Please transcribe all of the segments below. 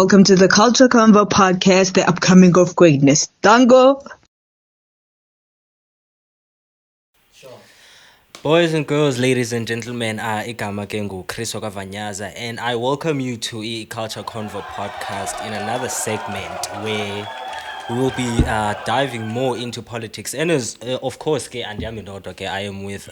welcome to the Culture Convo Podcast, the upcoming of greatness. Dango. Boys and girls, ladies and gentlemen, igama ke Kris Vanyaza, and I welcome you to Culture Convo Podcast in another segment where we will be diving more into politics. And as of course, I am with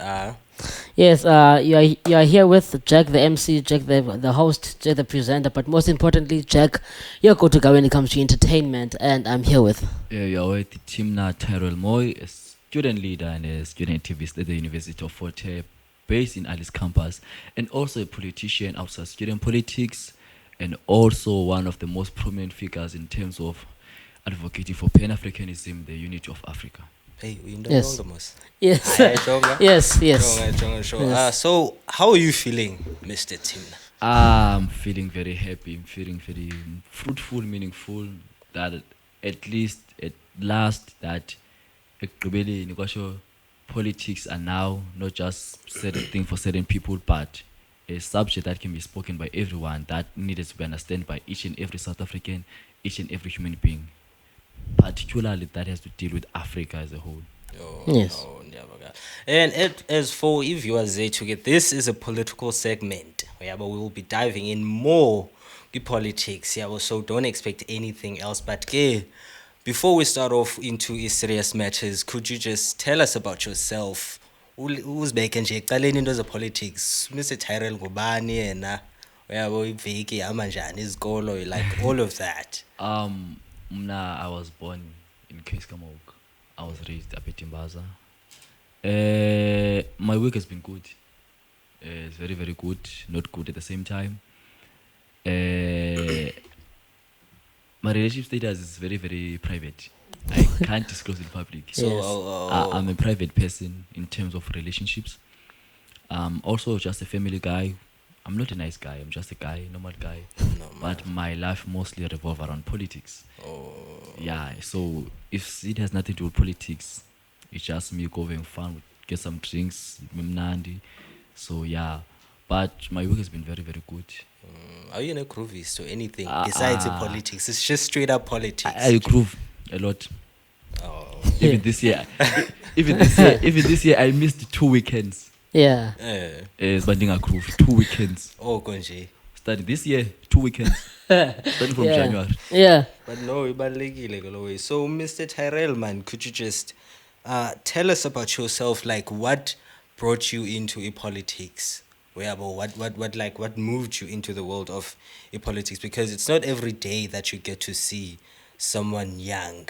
Yes, you are here with Jxck, the MC, Jxck, the host, Jxck, the presenter, but most importantly, Jxck, your go-to-guy when it comes to entertainment, and I'm here with. You're with THIMNA Tyrell Moy, a student leader and a student activist at the University of Fort Hare, based in Alice campus, and also a politician outside student politics, and also one of the most prominent figures in terms of advocating for Pan-Africanism, the unity of Africa. Hey, we know Yes. Yes. Yes. So, how are you feeling, Mr. THIMNA? I'm feeling very happy. I'm feeling very fruitful, meaningful. That at last, that politics are now not just certain thing for certain people, but a subject that can be spoken by everyone, that needed to be understood by each and every South African, each and every human being. Particularly that has to deal with Africa as a whole. Yes. And as for if you are there to get, this is a political segment where we will be diving in more the politics. So don't expect anything else. But before we start off into serious matters, could you just tell us about yourself? Who's making into the politics? Mr. Tyrell Ngubani and like all of that. I was born in Keskamouk. I was raised up at Timbaza. My work has been good. It's very, very good. Not good at the same time. My relationship status is very, very private. I can't disclose in public. So I'm a private person in terms of relationships. Also just a family guy. I'm not a nice guy. I'm just a guy, normal guy. But my life mostly revolves around politics. Yeah, so if it has nothing to do with politics, it's just me going fun, get some drinks, mnandi. So yeah, but my work has been very, very good. Are you in a groovist or anything besides the politics? It's just straight up politics. I groove a lot. Even this year, even this year, I missed 2 weekends. Yeah. Spending a groove 2 weekends. Oh, Konji. Started this year, 2 weekends. Starting from January. Yeah. But no, so Mr. Tyrell, man, could you just tell us about yourself? Like, what brought you into politics? What moved you into the world of politics? Because it's not every day that you get to see someone young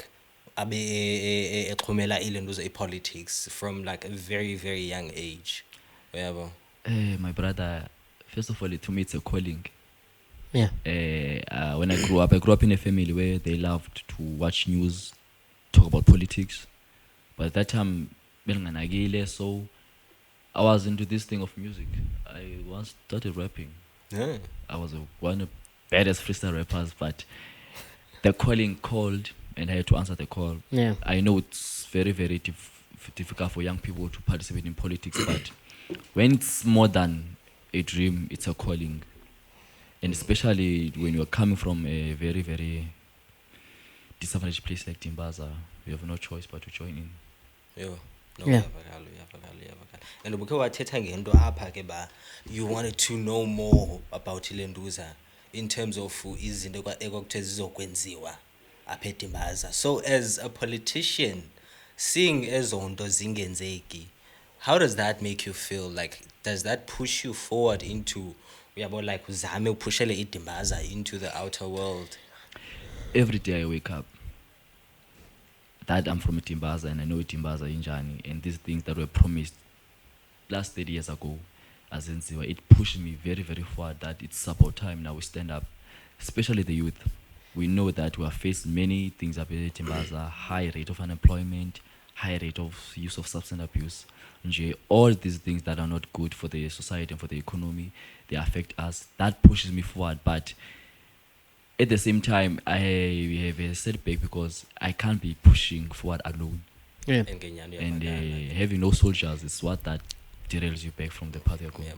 politics from like a very, very young age. My brother, first of all, to me it's a calling. Yeah. When I grew up in a family where they loved to watch news, talk about politics. But at that time, so I was into this thing of music. I once started rapping. Yeah. I was one of the baddest freestyle rappers, but the calling called and I had to answer the call. Yeah. I know it's very, very difficult for young people to participate in politics, but when it's more than a dream, it's a calling. And especially when you're coming from a very, very disadvantaged place like Timbaza, you have no choice but to join in. Yeah. And you wanted to know more about Ilenduza in terms of so as a politician, seeing ezondo zingenzeki, how does that make you feel? Like, does that push you forward into into the outer world? Every day I wake up, that I'm from Timbaza and I know Timbaza Injani, and these things that were promised last 30 years ago, as in Ziwa, it pushed me very, very forward that it's about time now we stand up, especially the youth. We know that we have faced many things up in Timbaza, high rate of unemployment, high rate of use of substance abuse. All these things that are not good for the society and for the economy, they affect us. That pushes me forward. But at the same time, I have a setback because I can't be pushing forward alone. Yeah. And having no soldiers is what that derails you back from the path you're going.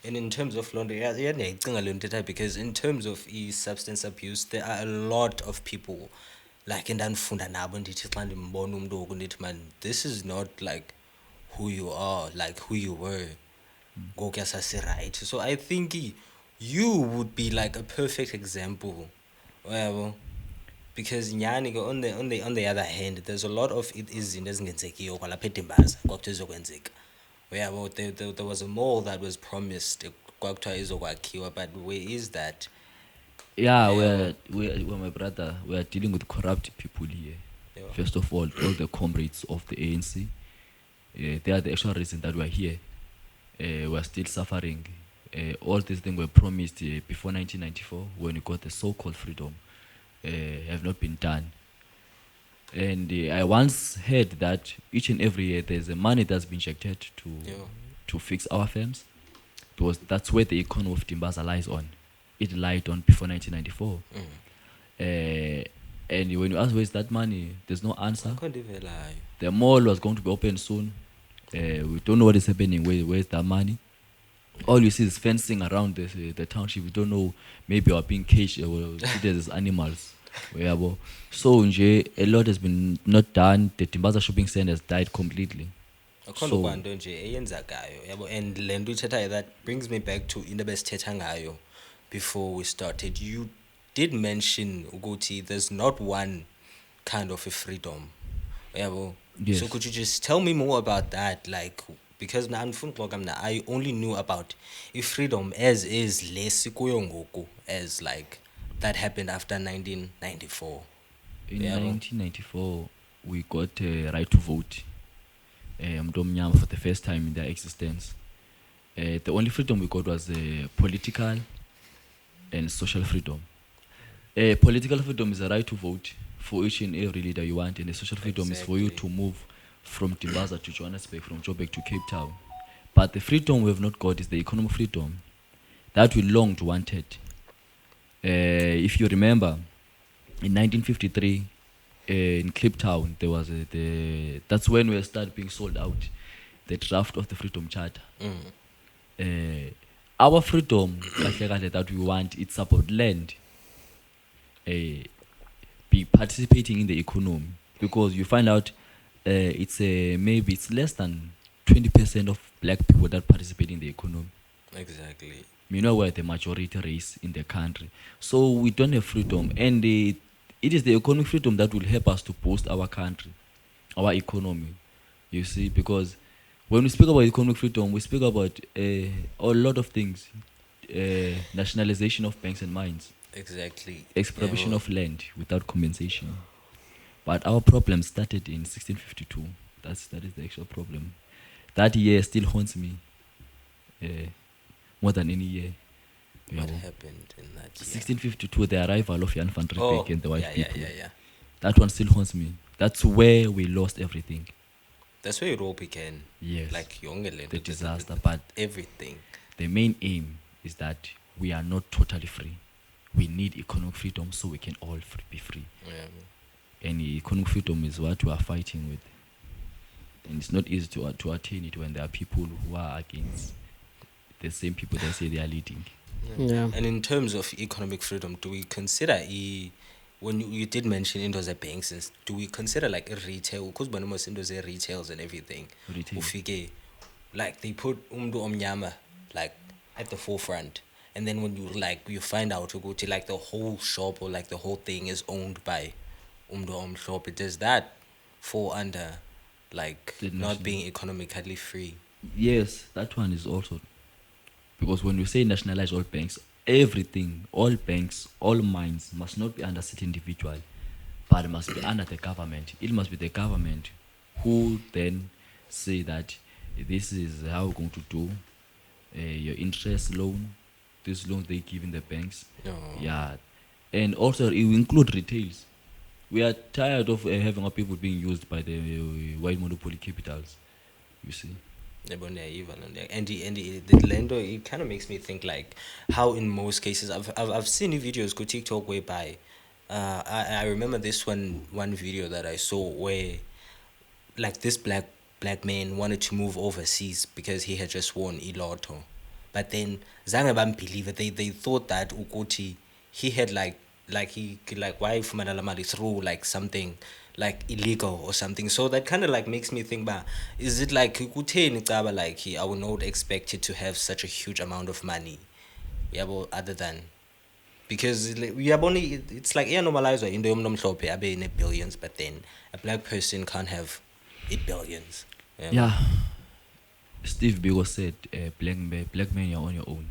And in terms of laundry, because in terms of substance abuse, there are a lot of people like in ndandifunda nabo ndithi xa ndimbona umntu oku ndithi man, this is not like who you are, like who you were ngoku right. So I think you would be like a perfect example. Well, because nyani on the other hand, there's a lot of izinto ezingenzekiyo kwalapha eDimbaza kwakuthiwa izokwenzeka. Well, there was a mall that was promised kwakuthiwa izokwakhiwa, but where is that? Yeah, we're my brother. We are dealing with corrupt people here. Yeah. First of all the comrades of the ANC, they are the actual reason that we are here. We are still suffering. All these things were promised before 1994 when we got the so-called freedom, have not been done. And I once heard that each and every year there's a money that's been injected to fix our firms, because that's where the economy of Dimbaza lies on. It lied on before 1994. And when you ask where's that money, there's no answer. The mall was going to be open soon. We don't know what is happening. Where's that money? All you see is fencing around the township. We don't know. Maybe we are being caged or treated as animals. So a lot has been not done. The Dimbaza shopping center has died completely. So, and that brings me back to indaba before we started. You did mention Uguti, there's not one kind of a freedom. Yes. So could you just tell me more about that? Like, because I only knew about freedom as is less as like that happened after 1994. In 1994, we got a right to vote. For the first time in their existence. The only freedom we got was political and social freedom. Political freedom is a right to vote for each and every leader you want, and the social freedom is for you to move from Dimbaza to Johannesburg, from Joburg to Cape Town. But the freedom we have not got is the economic freedom that we longed wanted. If you remember, in 1953, in Cape Town, there was that's when we started being sold out the draft of the Freedom Charter. Our freedom that we want, it's about land, be participating in the economy, because you find out it's maybe it's less than 20% of black people that participate in the economy. Exactly. You know, we're the majority race in the country, so we don't have freedom, and it is the economic freedom that will help us to boost our country, our economy. You see, because when we speak about economic freedom, we speak about a lot of things. Nationalization of banks and mines. Exactly. Expropriation of land without compensation. But our problem started in 1652. That is the actual problem. That year still haunts me more than any year. What happened in that year? 1652, the arrival of Jan van Riebeeck and the white people. Yeah. That one still haunts me. That's where we lost everything. That's where it all began. Yes. Like the disaster, but everything. The main aim is that we are not totally free. We need economic freedom so we can all be free. Yeah. And economic freedom is what we are fighting with. And it's not easy to attain it when there are people who are against the same people that say they are leading. Yeah. And in terms of economic freedom, do we consider when you did mention into the banks, do we consider like a retail? Because when most into the retails and everything, ufike, like they put umdu omnyama like at the forefront, and then when you find out like the whole shop or like the whole thing is owned by umdu omhlophe, does that fall under like not being economically free? Yes, that one is also. Because when we say nationalize all banks, everything, all banks, all mines must not be under certain individual, but it must be under the government. It must be the government who then say that this is how we're going to do your interest loan, this loan they give in the banks. No. Yeah. And also it will include retails. We are tired of having our people being used by the white monopoly capitals, you see. And the lendo, it kind of makes me think like how in most cases I've seen videos go TikTok whereby I remember this one video that I saw where like this black black men wanted to move overseas because he had just won iLotto. But then zange bambelieve it. They thought that ukuthi he had like he could like why fumana la mali through like something like illegal or something. So that kind of like makes me think about, is it like kutheni caba like I would not expect it to have such a huge amount of money, yabo, other than because it's like normalized into yomnomhlophe abe ne billions, but then a black person can't have 8 billions. Yeah. Steve Biko said, black man, you're on your own.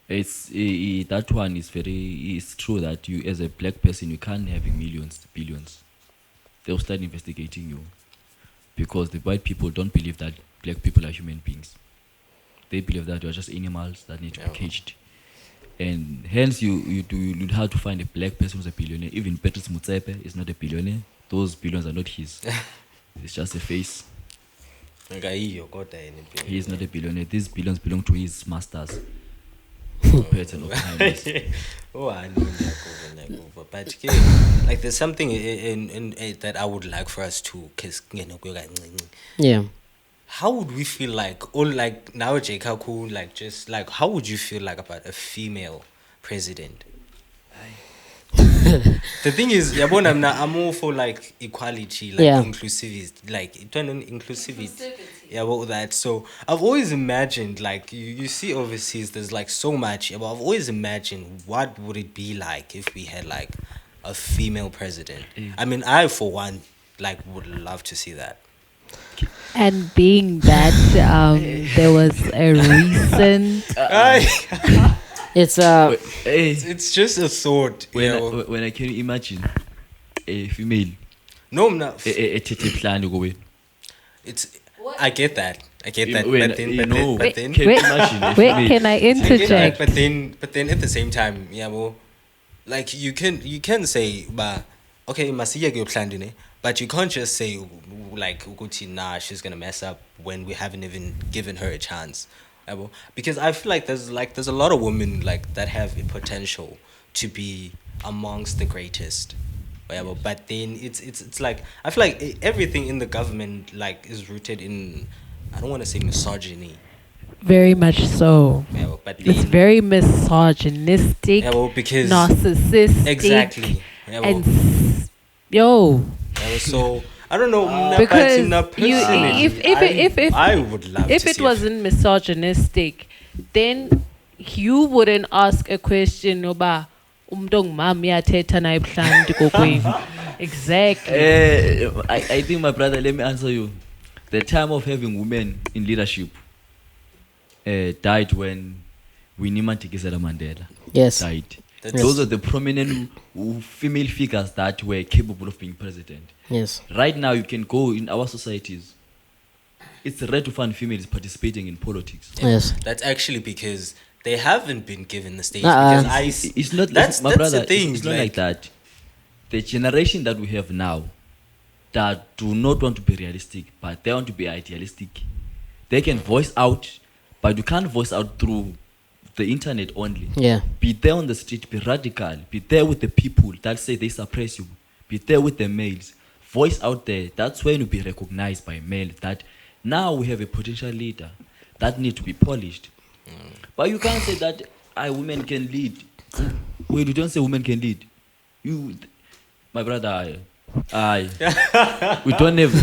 It's that one is it's true that you as a black person you can't have millions, billions. They'll start investigating you because the white people don't believe that black people are human beings. They believe that you're just animals that need to be caged. And hence you'd have to find a black person who's a billionaire. Even Patrice Motsepe is not a billionaire. Those billions are not his. It's just a face. He is not a billionaire. These billions belong to his masters. But like there's something in that I would like for us to Yeah. how would we feel like, or like now Jxck, like just like how would you feel like about a female president? The thing is, I'm all for like equality, like inclusivity, like inclusivity. Yeah, about that. So I've always imagined, like you see overseas, there's like so much. But I've always imagined what would it be like if we had like a female president. I mean, I for one, like would love to see that. And being that there was a recent it's just a thought. When I can imagine a female. No, I'm not. It's. I get that. But then, can I interject? But then at the same time, like you can say, but okay, masiya go plan, but you can't just say like nah, she's gonna mess up when we haven't even given her a chance. Because I feel like there's a lot of women like that have the potential to be amongst the greatest. But then it's like I feel like everything in the government like is rooted in, I don't want to say misogyny. Very much so. But it's very misogynistic, because narcissistic, exactly. And so I don't know, because if I would love if to it see wasn't misogynistic, then you wouldn't ask a question about exactly. I think, my brother, let me answer you. The time of having women in leadership died when Winnie Madikizela Mandela died. Those are the prominent female figures that were capable of being president. Yes. Right now, you can go in our societies. It's rare to find females participating in politics. Yes. That's actually because they haven't been given the stage. Because it's not. That's my brother. The thing. It's not like that. The generation that we have now, that do not want to be realistic, but they want to be idealistic. They can voice out, but you can't voice out through the internet only. Yeah. Be there on the street, be radical, be there with the people that say they suppress you, be there with the males. Voice out there. That's when you be recognized by males that now we have a potential leader that need to be polished. But you can't say that women can lead. Wait, you don't say women can lead. You, my brother, we don't have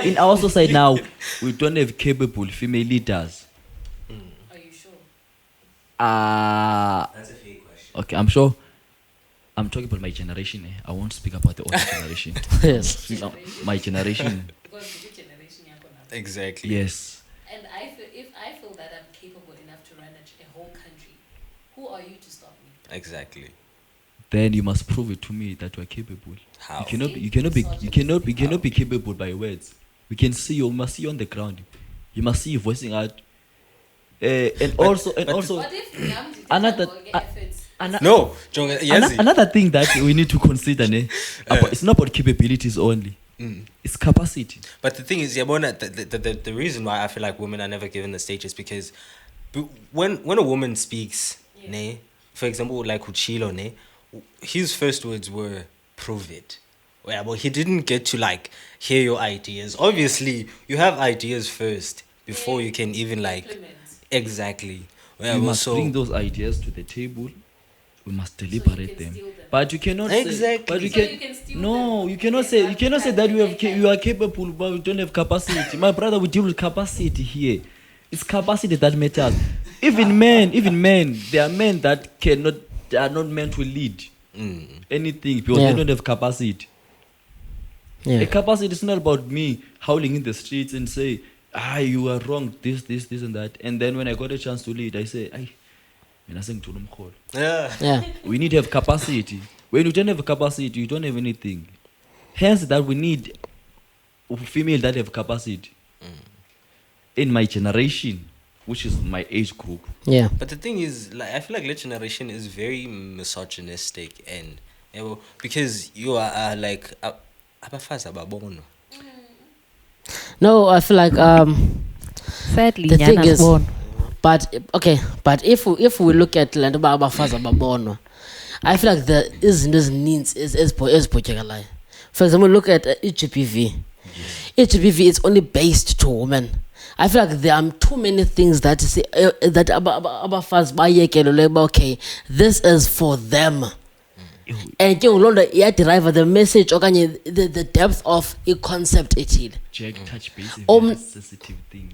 in our society now. We don't have capable female leaders. Are you sure? That's a fake question. Okay, I'm sure. I'm talking about my generation. I won't speak about the older generation. Yes. My generation. Because your generation, exactly. Yes. And if I feel that I'm capable enough to run a whole country, who are you to stop me? Exactly. Then you must prove it to me that you are capable. How? You cannot be capable by words. We can see you. We must see you on the ground. You must see you voicing out. Also, What if another another thing that we need to consider, it's not about capabilities only. It's capacity. But the thing is, the reason why I feel like women are never given the stage is because when a woman speaks, for example, like Uchilo, his first words were prove it. Yeah, but he didn't get to like hear your ideas. Obviously, you have ideas first before you can even like Implement. exactly. Yeah, We well, must so bring those ideas to the table. We must can deliberate them. steal them. But you cannot say. Exactly. But you So can. you can steal No, them. you cannot Okay, say. but You cannot say you that can- you are capable, but we don't have capacity. My brother, we deal with capacity here. It's capacity that matters. Even men, there are men that are not meant to lead anything because Yeah. they don't have capacity. Yeah. A capacity is not about me howling in the streets and say, you are wrong, this, and that. And then when I got a chance to lead, I say, yeah. Yeah. we need to have capacity. When you don't have capacity, you don't have anything. Hence that we need female that have capacity. In my generation, which is my age group. Yeah. But the thing is, like, I feel like this generation is very misogynistic and because you are like abafazi ababonwa. No, I feel like Sadly, the thing Nyana's is, born. but if we look at land abafazi ababonwa, I feel like there is needs is particular. For example, look at HPV. HPV is only based to women. I feel like there are too many things that say that abafazi bayekelo okay, this is for them. And you know derive the message or the depth of a concept ithile. Jxck touch base is Um, a sensitive thing.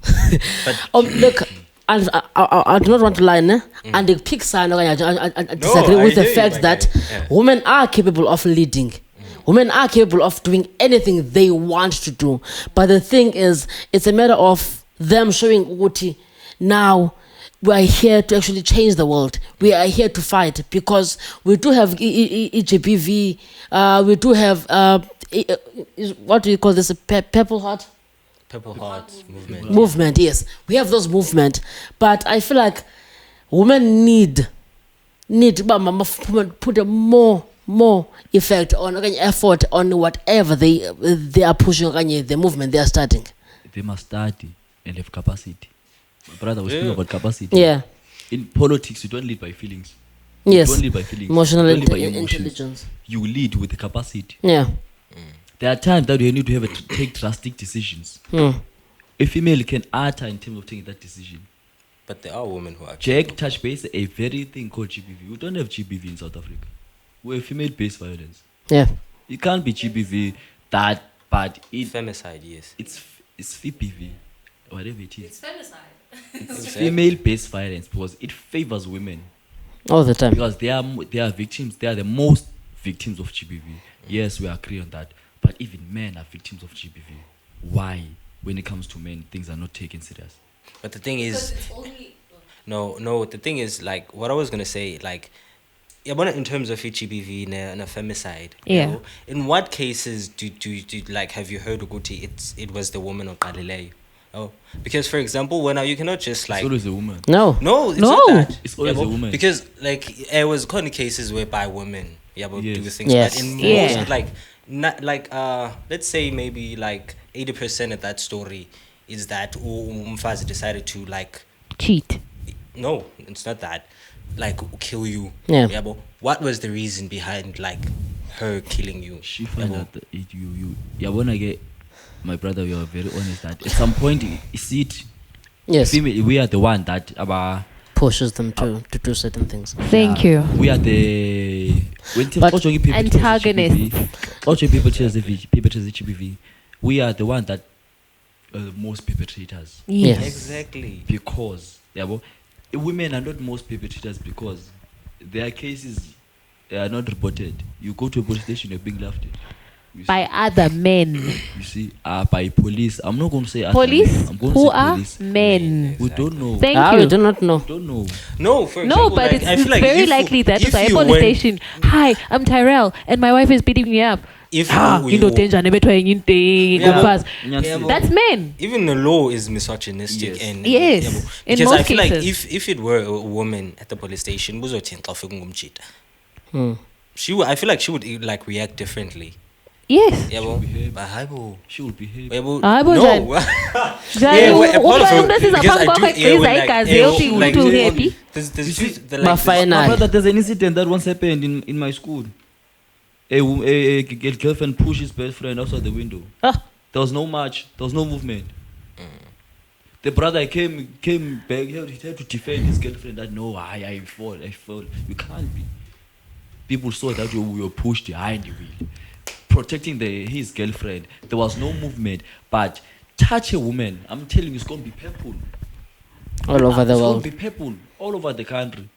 Look, I do not want to lie, ne? And the pick sign, I disagree with I the hear you, fact my that guy. Yeah. women are capable of leading. Women are capable of doing anything they want to do. But the thing is, it's a matter of them showing Uti now. We are here to actually change the world. We are here to fight because we do have EGPV. We do have what do you call this? Purple Heart Purple Heart movement. movement. Yes, we have those movement, but I feel like women need put a more effect on effort on whatever they are pushing the movement they are starting. They must study and have capacity. My brother was speaking Yeah. about capacity. Yeah. In politics, you don't lead by feelings. Yes. You don't lead by feelings. Emotional you don't lead by emotions. intelligence. You lead with the capacity. Yeah. There are times that you need to have to take drastic decisions. A female can utter in terms of taking that decision. But there are women who are Jxck touch base a very thing called GBV. We don't have GBV in South Africa. We're female-based violence. Yeah. It can't be GBV that, but femicide, yes. it's FPV, whatever it is. It's femicide. It's female-based violence because it favors women All the time. because they are victims. They are the most victims of GBV. Yes, we agree on that. But even men are victims of GBV. Why? When it comes to men, things are not taken serious. But the thing Because is, it's only. no. The thing is, like, what I was gonna say, like, in terms of HPV and a femicide. Yeah. You know, in what cases do like have you heard Uguti it was the woman or Ayolile? Oh, because for example, when you cannot just like It's always a woman. No. no, it's No. not that. It's always but a woman. because like there was kind of cases whereby women do Yes. things, Yes. but in Yeah. most like not like let's say maybe like 80% of that story is that Umfazi decided to like Cheat. no, it's not that. Like kill you. Yeah. But what was the reason behind like her killing you? She found out that when I get my brother, we are very honest that at some point you see it. Yes. Female, we are the one that Pushes them to do certain things. Thank you. we are the when But antagonists. Also people tell the HPV, we are the one that most perpetrators Yes. Exactly. because women are not most perpetrators because their cases are not reported. You go to a police station, you're being laughed at. You see. By other men. You see, by police. I'm not going to say other Police men. I'm going to who say are police. men. We don't know. Thank We you. do not know. Don't know. No, for No, example, but like, I it's feel like very if you- likely that if it's a you police went- station. Hi, I'm Tyrell, and my wife is beating me up. If You know, danger, never trying in thing. Yeah. Fast. Yeah, but- That's men. even the law is misogynistic Yes. and Yes, in because I most feel like cases. if it were a woman at the police station, buzothini xa ufika ungumjita? Hmm. I feel like she would like react differently. Yes. Yabo. behave. But hayibo. She will behave. Yabo. Hayibo No. Njani, apart uba from- umuntu esiza because I phambi do- kwakho yeah, egqiza like, igazi yeah, yothi like, umuntu yeah, happy. There's You see, like Bafana. my brother, there's an incident that once happened in my school. a girlfriend pushed his best friend outside the window. Ah. There was no march. There was no movement. The brother came back. He had to defend his girlfriend. That no, I fall. You can't be. People saw that you were pushed behind the wheel, protecting his girlfriend. There was no movement. But touch a woman, I'm telling you, it's gonna be purple. All over the It's world. gonna be purple all over the country.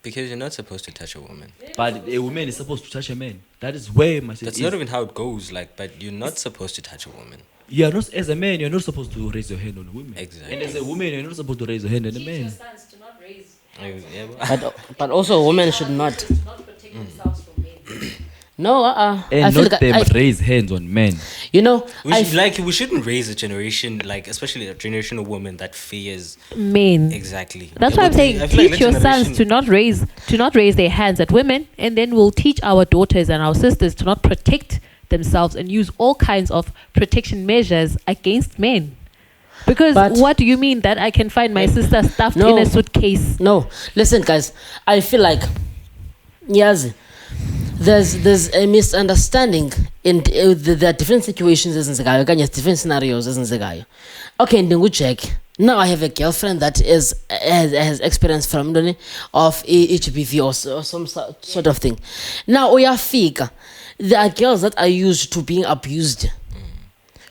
Because you're not supposed to touch a woman. But a woman is supposed to touch a man. That is where my sister That's not even how it goes. Like, but you're not supposed to touch a woman. You are not, as a man, you're not supposed to raise your hand on a woman. Exactly. And as a woman, you're not supposed to raise your hand on a Teach your man. sons to not raise, Yeah, But also women should not. to not protect themselves from men. No, I And feel not like them raise hands on men. you know, we shouldn't raise a generation, like, especially a generation of women that fears. Men. Exactly. That's Yeah, why I'm but saying I feel like teach that your sons generation- to not raise their hands at women, and then we'll teach our daughters and our sisters to not protect themselves and use all kinds of protection measures against men. Because But- what do you mean that I can find my sister stuffed No. in a suitcase? no. Listen, guys. I feel like yes, there's a misunderstanding in there are different situations as different scenarios as okay, Jxck. Now I have a girlfriend that has experience from of HPV or some sort of thing. Now uyafika. There are girls that are used to being abused.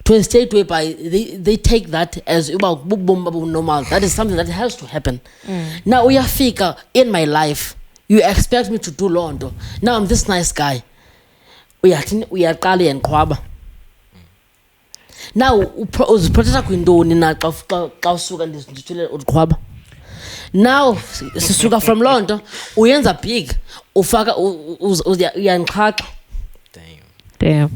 To a state whereby they take that as normal. That is something that has to happen. Now uyafika in my life. You expect me to do londo. Now I'm this nice guy. We are Kali and Kwaba. Now uziphatha kwindoni na xa usuka ndithule ukwaba. Now sisuka from londo uyenza big ufaka uyanixhaxa. Damn.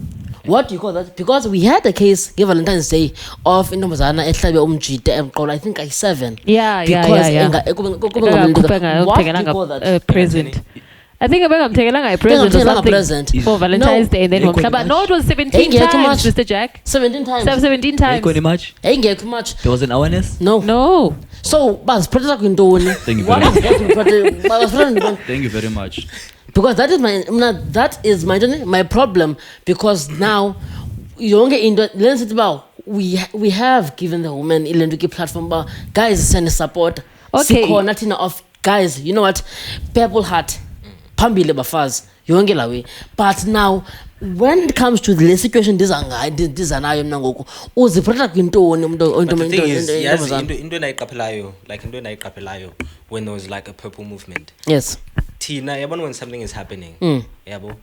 What do you call that? Because we had a case give Valentine's Day of intombazana ehlabe umjide emqola, I think I7. Yeah. What do you call that? Present. I think I'm taking a present or something present. for Valentine's Day, and then No. but no, it was 17 Ain't get too times, much. Mr. Jxck. 17 times. 17 times. Much? Ain't get too much. There was an awareness. No. No. So, but protect kwindoni. Thank you What very is that? Thank you very much. Because that is my problem. Because now we have given the women Ilenduki platform, but guys send support. Okay. Nothing of guys, you know what? Purple heart. Pambile bafaz. Yonke la way. But now when it comes to the situation these are nayo mna ngoku uziprotect kwintoni But the thing is, yes, into nayiqaphelayo when there was like a purple movement. yes. Tina, yabona when something is happening. Mm. Yabo.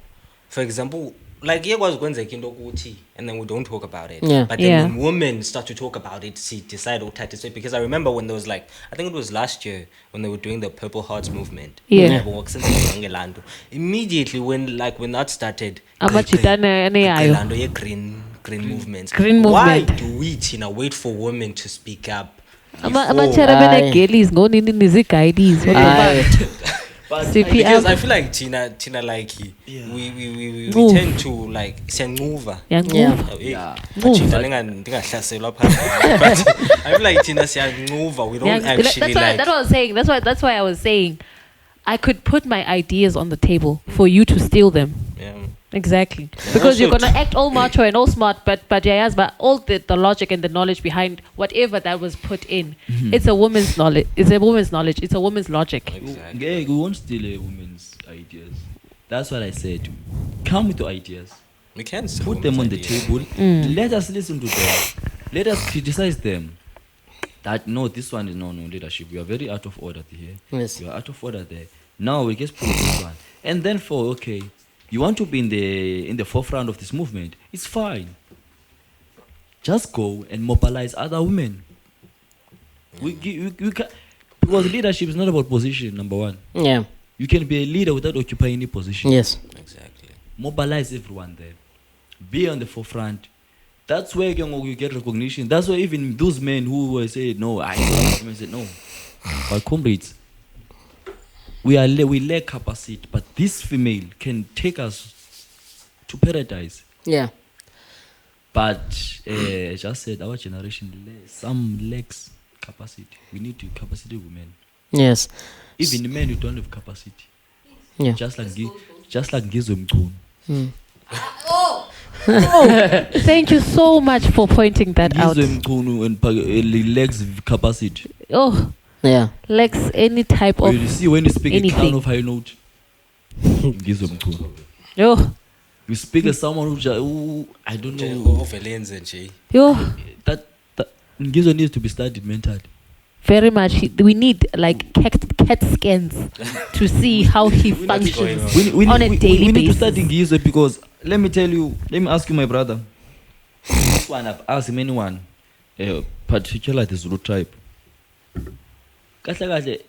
For example, like iyakwazi kwenzeka into ukuthi and then we don't talk about it. Yeah. But then Yeah. when women start to talk about it, see decide ukuthatha it. Because I remember when there was like, I think it was last year when they were doing the Purple Hearts movement. Yeah. Immediately when that started, Amajitane aneyayo. Lando ye green movements. Green Why movement. do we Tina wait for women to speak up? Amachera Aye. benegelies ngonini niziguides. What the Aye. fuck? But CPM. because I feel like Tina like we Move. tend to like siyanquva. Yanquva. Yeah. Move. Ndingahlaselwa phansi. But I feel like Tina siyanquva. We don't actually like. That's what I was saying. That's why I was saying I could put my ideas on the table for you to steal them. Yeah. Exactly. Because you're Also gonna act all macho and all smart, but yes, but all the logic and the knowledge behind whatever that was put in, it's a woman's knowledge. It's a woman's knowledge. It's a woman's logic. Exactly. We won't steal a woman's ideas. That's what I said. Come with your ideas. We can still Put them on the ideas. table. Let us listen to them. Let us criticize them. That no, this one is no leadership. We are very out of order here. Yes. We are out of order there. Now we just put this one. And then you want to be in the forefront of this movement. It's fine. Just go and mobilize other women. We can, because leadership is not about position. Number one, Yeah. you can be a leader without occupying any position. Yes. Exactly. Mobilize everyone there. Be on the forefront. That's where you get recognition. That's why even those men who were saying no, I said no. But comrades, we lack capacity, but this female can take us to paradise. Yeah. But just said our generation some lacks capacity. We need to capacity women. Yes. Even men who don't have capacity. Yeah. Just like Ngizwe Mchunu. Oh, Thank you so much for pointing that out. Ngizwe Mchunu and legs capacity. Oh, Yeah. lacks any type of. You see when you speak a anything. clown of high note. Ngizwe Mchunu. Yo, You speak as someone who I don't know. Overlenze nje. yo, That Ngizwe needs to be studied mentally. very much. We need like CAT scans to see how he functions on a daily we need to basis. study Ngizwe because let me ask you, my brother. This one I've asked him anyone, particularly the Zulu tribe. Kahle,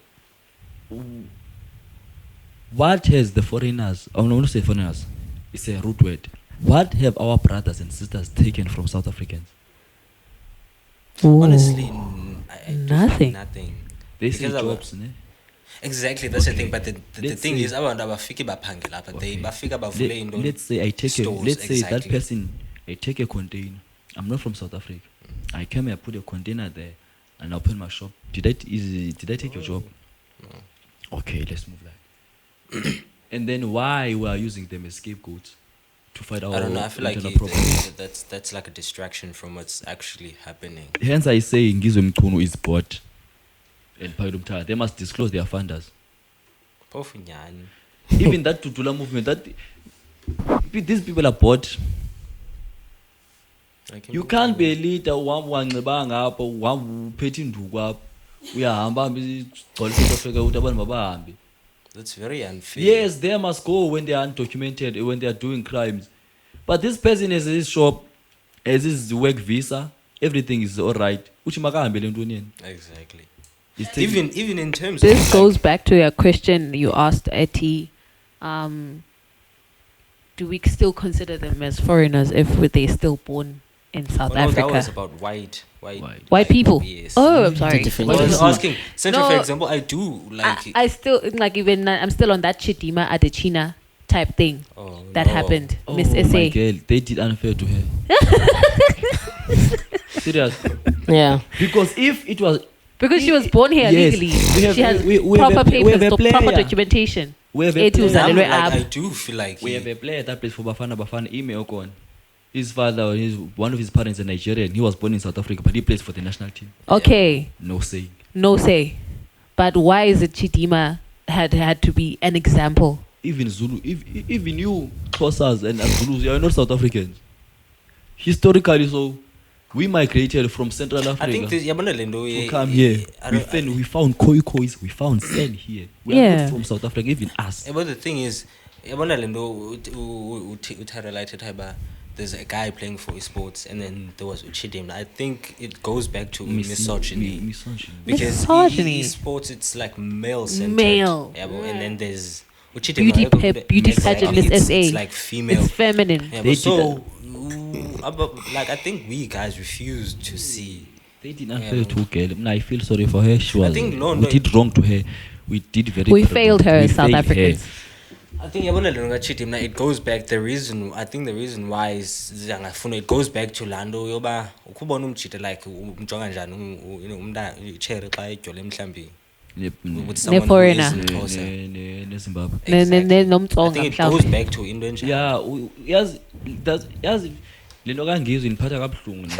what has the foreigners, I want to say foreigners, it's a root word. What have our brothers and sisters taken from South Africans? Honestly, I do Nothing. think nothing. They say Because jobs, ne? Exactly, that's the Okay. thing. But the Let's thing say- is, abantu abafiki baphangela lapha. They Okay. bafika bavule into. Let's say I take stores, let's say that exactly. person, I take a container. I'm not from South Africa. I came here, put a container there, and I open my shop. Did I take your job? No. Okay, let's move that. And then why we are using them as scapegoats to fight our I don't know. I feel like internal problems? that's like a distraction from what's actually happening. Hence, I say Ngizwe Mchunu is bought, and Paidumta, they must disclose their funders. Phofu nyani. Even that Tutula movement, that these people are bought. Like, You can't be a leader wanqibanga apho waphethe induku apho uyahamba hamba igcwala South Africa ukuthi abantu mabahambe. That's very unfair. Yes, they must go when they are undocumented, when they are doing crimes. But this person has his shop, has his work visa, everything is all right. Uthi makahambe le ntoni yena. Exactly. He's taking- Even in terms This of goes back to a question you asked, Eti. Do we still consider them as foreigners if they're still born in South that was Africa? about white White people. Yes. Oh, I'm sorry. different. I was Yes. asking. Central, No, for example, I do like. I still like even I'm still on that Chidima Adechina type thing Oh, that no. happened. Miss my SA. girl, they did unfair to her. Serious. Yeah. Because if it was, Because she was born here Yes. legally. We have- She has we have proper a- we papers, have a proper player. documentation. we have a Eti player, uzalelwe Like, I apha. do feel like we have a player that plays for Bafana email on. His father, one of his parents is a Nigerian. He was born in South Africa, but he plays for the national team. Okay, No saying. no say. But why is it Chidima had to be an example? Even Zulu, even you, Xhosas and Zulus, you are not South Africans. Historically, so we migrated from Central Africa I think this yabona lendo to come here. We found Khoikois, we found sand here. We are Yeah. not from South Africa, even us. But the thing is, yabona lendo highlighted haba. There's a guy playing for esports, and then there was Uchidem. I think it goes back to misogyny. Misogyny. Because Misogyny. esports, it's like male-centered. Male. Yeah, and then there's Beauty pageant, Miss SA. It's like female. It's feminine. Yeah, They but so, like, I think we guys refused to see. They did not fail to girl. I feel sorry for her. She was. think We Londo- did wrong to her. We did very. We terrible. failed her uh, We as South failed her. Africans. I think yabona lento ngachithim na it goes back the reason why is zangafuna it goes back to lando yoba ukubona umjite like umjonga njani umnta cherry xa ejole mhlambi Yep, with someone who foreigner. is Xhosa. Zimbabwe. Exactly. I Nomtsonga think it goes mhlawumbe. back to into enjalo. Yeah, yazi lento kangizwe indiphatha kabuhlungu.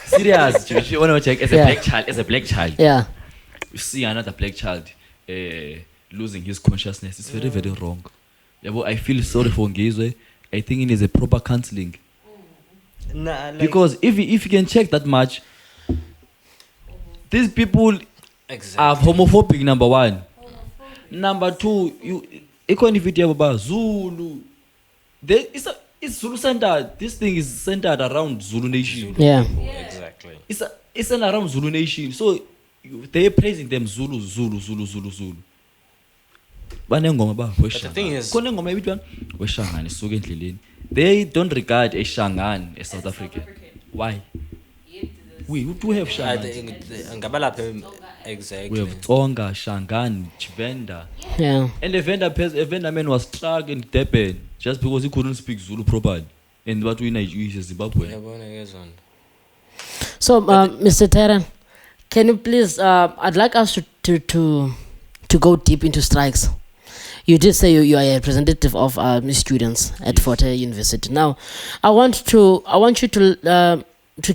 Serious, you want to check as a Yeah. black child. Yeah. You see another black child losing his consciousness. It's very, very wrong. Yeah, but I feel sorry for Ngizwe. I think it is a proper counseling. Nah, like, Because if you can check that much, these people exactly. are homophobic, number one. Number two, even if you about Zulu, it's Zulu centered. This thing is centered around Zulu Nation. Yeah. Exactly. It's centered around Zulu Nation. So they're praising them Zulu. Banengoma ba But the thing is- khona engoma ebitwa weshangane isuke endleleni. They don't regard a Shangan as South African. Why? We do have I Shangan. think ngabalapha We exactly. have Tsonga, Shangan, Chivenda. Yeah. And a vendor man was struck in Durban just because he couldn't speak Zulu properly. And what we Nigeria is Zimbabwe. Yabona kezona. So, Mr. Terran, can you please? I'd like us to go deep into strikes. You did say you are a representative of students at Fort Hare University. Now, I want you to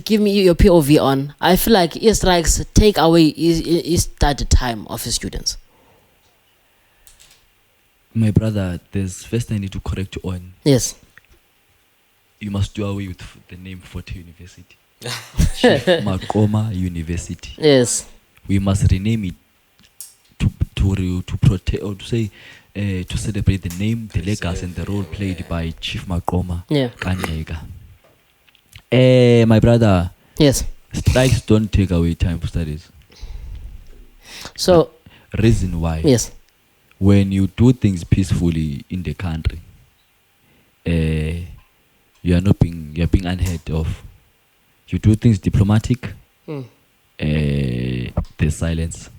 give me your POV on. I feel like strikes take away study time of the students. My brother, there's first I need to correct you on. Yes. You must do away with the name Fort Hare University. Chief Makoma University. Yes. We must rename it to protect or to say to celebrate the name, the legacy, and the role played by Chief Makoma. Yeah. Kanyega. My brother. Yes. Strikes don't take away time for studies. So. Reason why. Yes. When you do things peacefully in the country, you are being unheard of. You do things diplomatic. There's silence.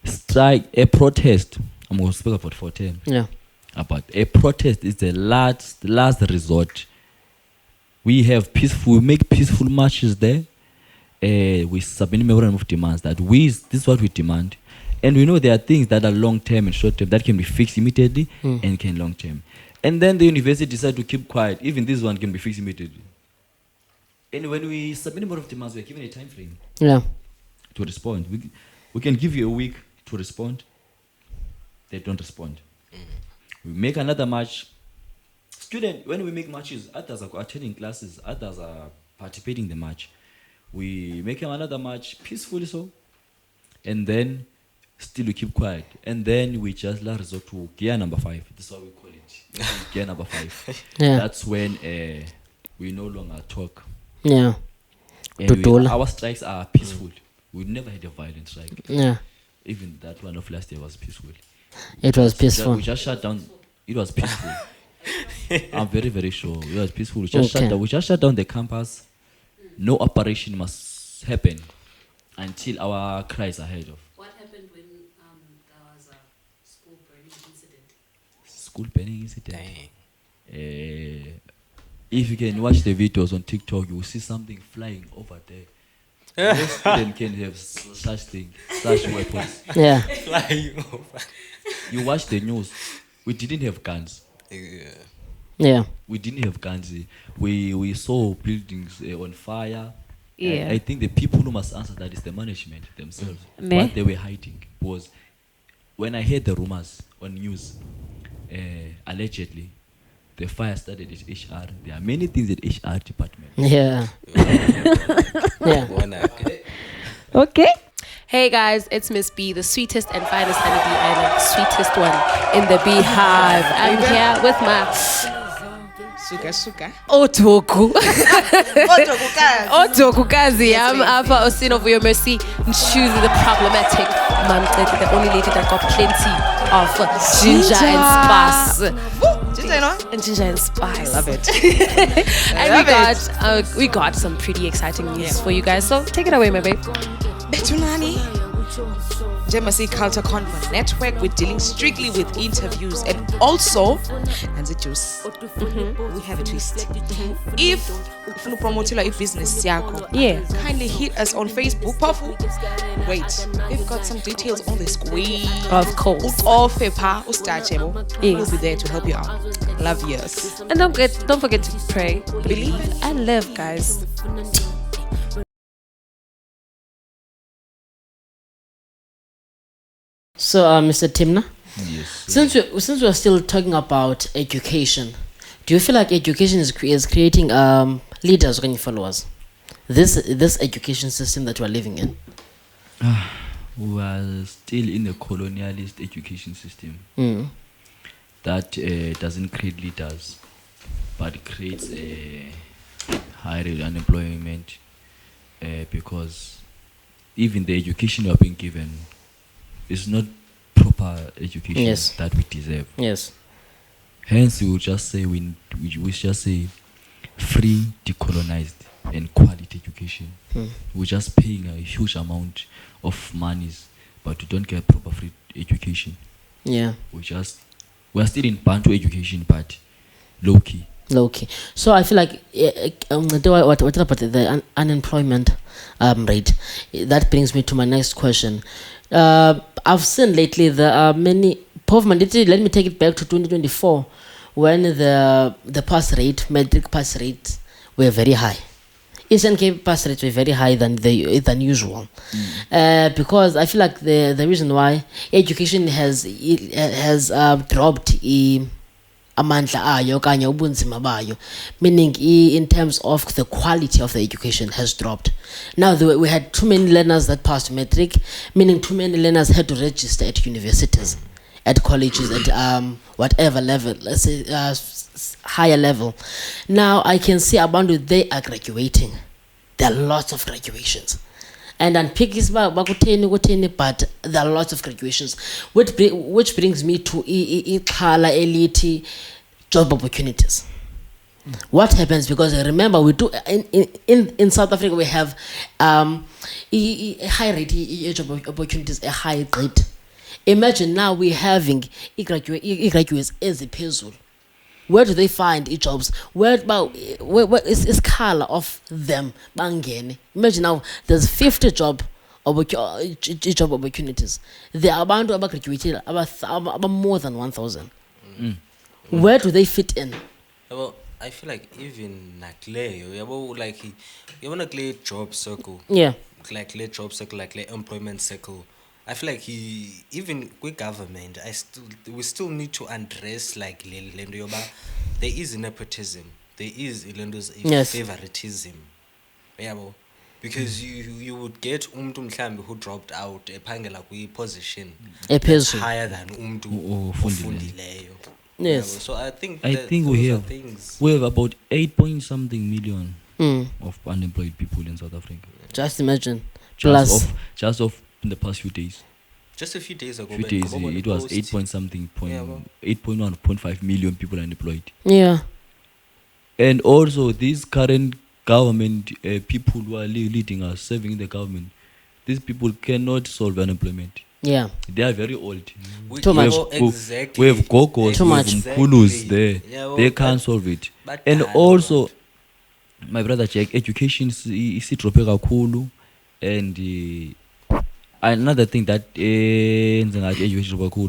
Strike, a protest. I'm going to speak about 410. Yeah. About a protest is the last resort. We make peaceful marches there. We submit memorandum of demands that this is what we demand. And we know there are things that are long term and short term that can be fixed immediately and can long term. And then the university decided to keep quiet. Even this one can be fixed immediately. And when we submit memorandum of demands, we are given a time frame. Yeah. To respond. We can give you a week to respond. They don't respond. We make another march. When we make marches, others are attending classes, others are participating in the march. We make another march peacefully so. And then still we keep quiet. And then we just resort to gear number 5. That's what we call it. Gear number 5. Yeah. That's when we no longer talk. Yeah. And our strikes are peaceful. We never had a violent strike. Yeah. Even that one of last year was peaceful. It was peaceful. We just shut down. It was peaceful. I'm very, very sure. It was peaceful. We just shut down the campus. No operation must happen until our cries are heard of. What happened when there was a school burning incident? School burning incident? If you can watch the videos on TikTok, you will see something flying over there. No student can have such things, such weapons. Yeah. Flying over. You watch the news. We didn't have guns. Yeah. We didn't have guns. We saw buildings on fire. Yeah. I think the people who must answer that is the management themselves. What they were hiding was, when I heard the rumors on news, allegedly, the fire started at HR. There are many things at HR department. Yeah. Yeah. Okay. Hey guys, it's Miss B, the sweetest and finest honeybee island, sweetest one in the beehive. I'm here with my Otoku. Otokukazi. I'm Alpha Osin of your mercy. Choose the problematic man, the only lady that got plenty of ginger and spice. I love it. And we got some pretty exciting news for you guys. So take it away, my babe. Betunani, Jemasi Culture Convo Network. We're dealing strictly with interviews and also juice. We have a twist. If you promote your business, kindly hit us on Facebook. Powerful. Wait, we've got some details on the screen. Of course. We'll be there to help you out. Love yours. And don't forget to pray, believe, and live, guys. So, Mr. THIMNA, Yes. since we're still talking about education, do you feel like education is creating leaders or followers? This education system that we're living in. We are still in the colonialist education system that doesn't create leaders, but creates higher unemployment because even the education we are being given is not proper education that we deserve. Yes. Hence, we will just say we just say free, decolonized, and quality education. We're just paying a huge amount of monies, but we don't get proper free education. Yeah. We're still in Bantu education, but low key. So I feel like what about the unemployment rate? That brings me to my next question. I've seen lately there are many Let me take it back to 2024 when the pass rate, matric pass rates were very high. Eastern Cape pass rates were very high than usual. Because I feel like the reason why education has dropped amandla ayo okanye ubunzima bayo, meaning in terms of the quality of the education has dropped. Now we had too many learners that passed matric, meaning too many learners had to register at universities, at colleges, at whatever level, let's say higher level. Now I can see Abantu, they are graduating. There are lots of graduations. And unpick is but there are lots of graduations, which brings me to Ikhala elite job opportunities. What happens, because remember we do in South Africa we have a high rate job opportunities, a high rate. Imagine now we're having graduates as a puzzle. Where do they find jobs? Where is color of them? Bangeni. Imagine now there's 50 job opportunities. There are about graduated about more than 1,000. Where do they fit in? Well, I feel like even like you want to job circle. Yeah. Like job circle, like employment circle. I feel like even with government, we still need to address like there is nepotism, there is favoritism, because you would get mhlambi who dropped out ephangela position higher than ofundileyo. Yes. So I think we have about 8 million of unemployed people in South Africa. Just imagine. Just of in the past few days. Just a few days ago. It was 8.1.5 million people unemployed. Yeah. And also these current government people who are leading us, serving the government, these people cannot solve unemployment. Yeah. They are very old. Too much. Exactly. We have Gogos, Too we much. have Mchunus there. Yeah, well, they can't solve it. And also, my brother Jxck, education is dropping kakhulu. And another thing that education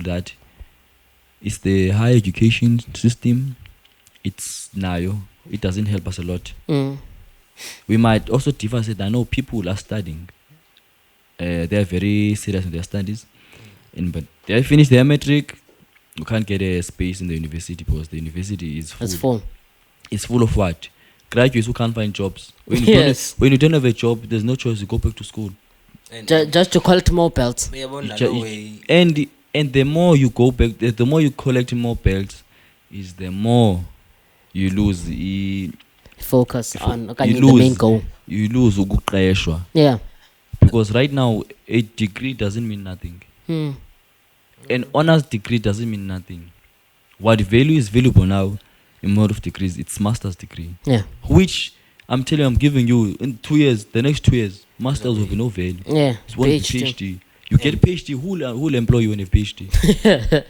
that is the higher education system. It doesn't help us a lot. We might also differ and say that I know people are studying. They are very serious in their studies, but they finish their matric. You can't get a space in the university because the university is full. It's full. It's full of what? Graduates who can't find jobs. When you don't have a job, there's no choice. You go back to school. Just to collect more belts. And the more you go back, the more you collect more belts, is the more you lose focus on the main goal. You lose ukuqeshwa. Yeah. Because right now a degree doesn't mean nothing. An honors degree doesn't mean nothing. What value is valuable now in more of degrees, it's master's degree. Yeah. Which I'm telling you, I'm giving you in 2 years, the next 2 years, masters will be no value. Yeah. It's one PhD. You get a PhD, who'll employ you in a PhD? I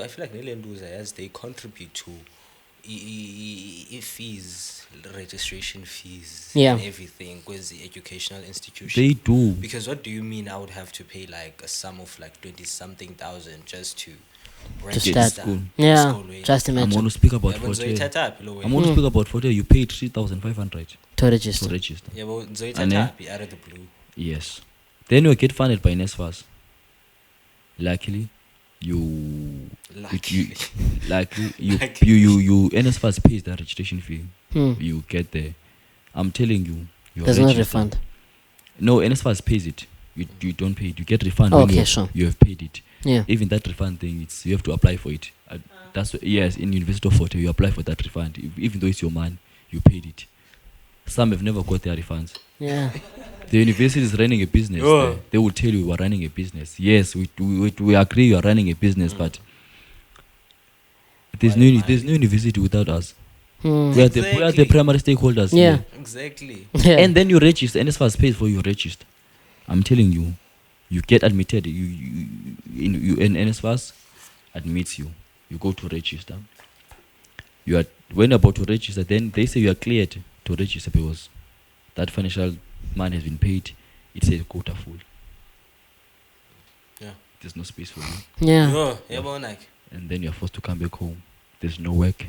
feel like Nelenduza, as they contribute to fees, registration fees, and everything with the educational institution. They do. Because what do you mean I would have to pay like a sum of like 20-something thousand just to register? School. Yeah. School, just imagine. I'm going to speak about Forte. You paid 3,500 to register. Yeah, but out of the blue. Yes. Then you get funded by NSFAS. Luckily, NSFAS pays the registration fee. You get there. I'm telling you, there's no refund. No, NSFAS pays it. You don't pay it. You get refund when you have paid it. Yeah. Even that refund thing, you have to apply for it. Yes, in University of Forte, you apply for that refund. Even though it's your money, you paid it. Some have never got their refunds. Yeah. The university is running a business. They will tell you we are running a business. Yes, we agree you are running a business, but there's no university without us. We are the primary stakeholders. Yeah. Here. Exactly. Yeah. And then you register, and as far as pays for you register. I'm telling you, you get admitted. In NSFAS admits you. You go to register. When you're about to register, then they say you are cleared to register because that financial money has been paid. It's a quota full. Yeah. there's no space for you. Yeah. Yo, yabona ke. And then you're forced to come back home. There's no work.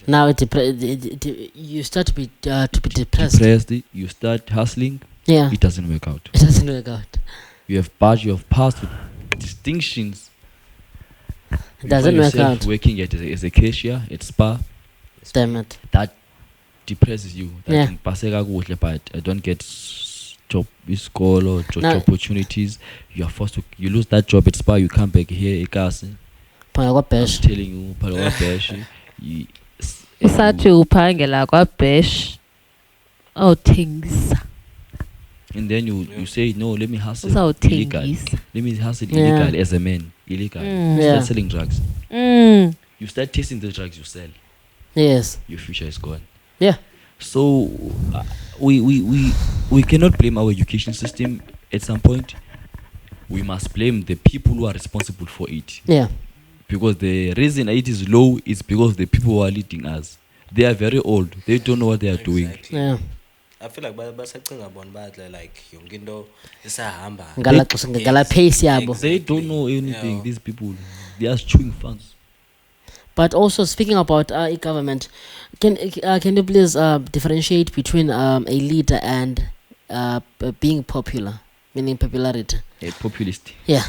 Now you start to be depressed. You start hustling. Yeah. It doesn't work out. It doesn't work out. You have passed with distinctions. It doesn't work out. Working as a cashier at Spa. Damn it. That depresses you. Yeah. But I don't get job school or job opportunities. You are forced to. You lose that job at Spa. You come back here. I'm telling you, Palawapesh. Usathi uphangela kwaBash. Oh, things. And then you say, no, let me hustle illegal. Uzawuthengisa. Let me hustle illegal as a man. Illegal. You Yeah. start selling drugs. You start tasting the drugs you sell. Yes. Your future is gone. Yeah. So we cannot blame our education system at some point. We must blame the people who are responsible for it. Yeah. Because the reason it is low is because the people who are leading us, they are very old. They don't know what they are doing. Yeah. I feel like basacinga bona badla like yonke into isahamba. Ngala pace yabo. They don't know anything. Yeah. These people, they are chewing funds. But also speaking about e-government, can you please differentiate between a leader and being popular, meaning popularity? A populist. Yeah.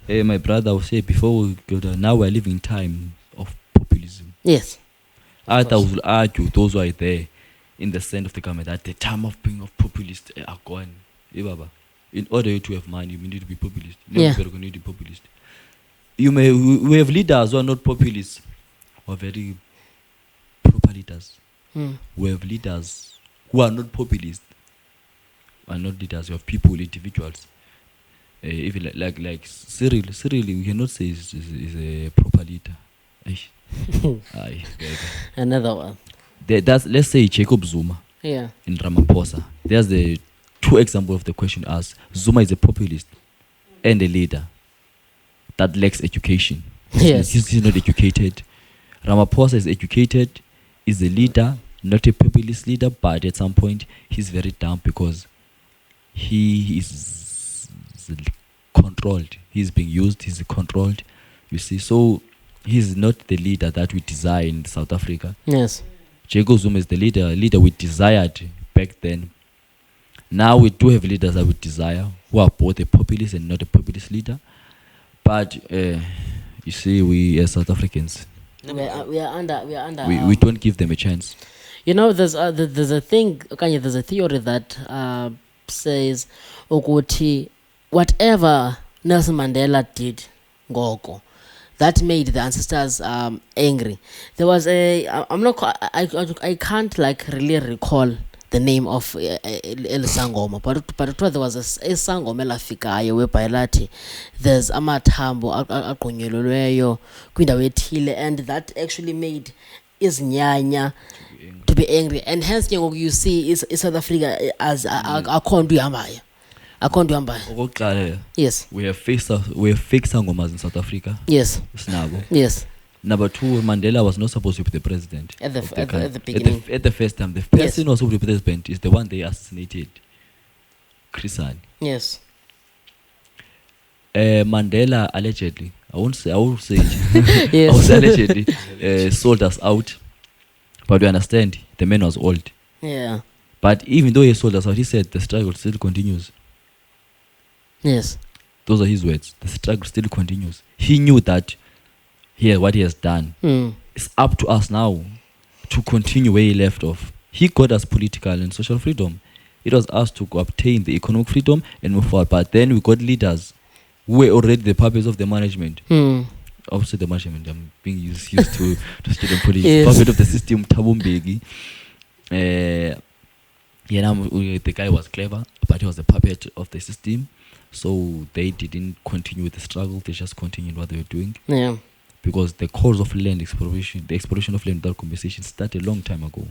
My brother will say before we go down, now we're living in time of populism. Yes. Others will argue, those who are there in the center of the government, that the time of being of populist are gone. In order to have money, you need to be populist. Yeah. You need to be populist. We have leaders who are not populists, who are very proper leaders. We have leaders who are not populist, who are not leaders. We have people, individuals. Even like Cyril, we cannot say is a proper leader. Another one. Let's say Jacob Zuma. Yeah. In Ramaphosa. There's the two examples of the question asked. Zuma is a populist and a leader that lacks education. Yes. He's not educated. Ramaphosa is educated, is a leader, not a populist leader, but at some point he's very dumb because he is controlled. He's being used, he's controlled. You see, so he's not the leader that we desire in South Africa. Yes. Jacob Zuma is the leader we desired back then. Now we do have leaders that we desire who are both a populist and not a populist leader. But you see, we as South Africans, we are under. We don't give them a chance. You know, there's a thing. Okay, there's a theory that says, "Ukuthi whatever Nelson Mandela did, ngoko, that made the ancestors angry." There was I can't like really recall the name of El Sangoma, but there was a Sangoma elafikayo whereby lathi there's amathambo aqonyelelweyo kwindawo ethile, and that actually made izinyanya to be angry, and hence you see is South Africa as akho nto ihambayo. Yes. We have fake sangomas in South Africa. Yes. Snabo. Yes. Number two, Mandela was not supposed to be the president. At the beginning. At the first time. The person who was supposed to be president is the one they assassinated. Kris. Yes. Mandela allegedly, I won't say it. Yes. I would say allegedly sold us out. But we understand the man was old. Yeah. But even though he sold us out, he said the struggle still continues. Yes. Those are his words. The struggle still continues. He knew that what he has done. It's up to us now to continue where he left off. He got us political and social freedom. It was us to obtain the economic freedom and move forward. But then we got leaders who were already the puppets of the management. Obviously the management, I'm being used to student politics. Yes. Puppet of the system, Tabumbegi. The guy was clever, but he was the puppet of the system. So they didn't continue with the struggle. They just continued what they were doing. Yeah. Because the cause of land exploration, the exploration of land without compensation started a long time ago.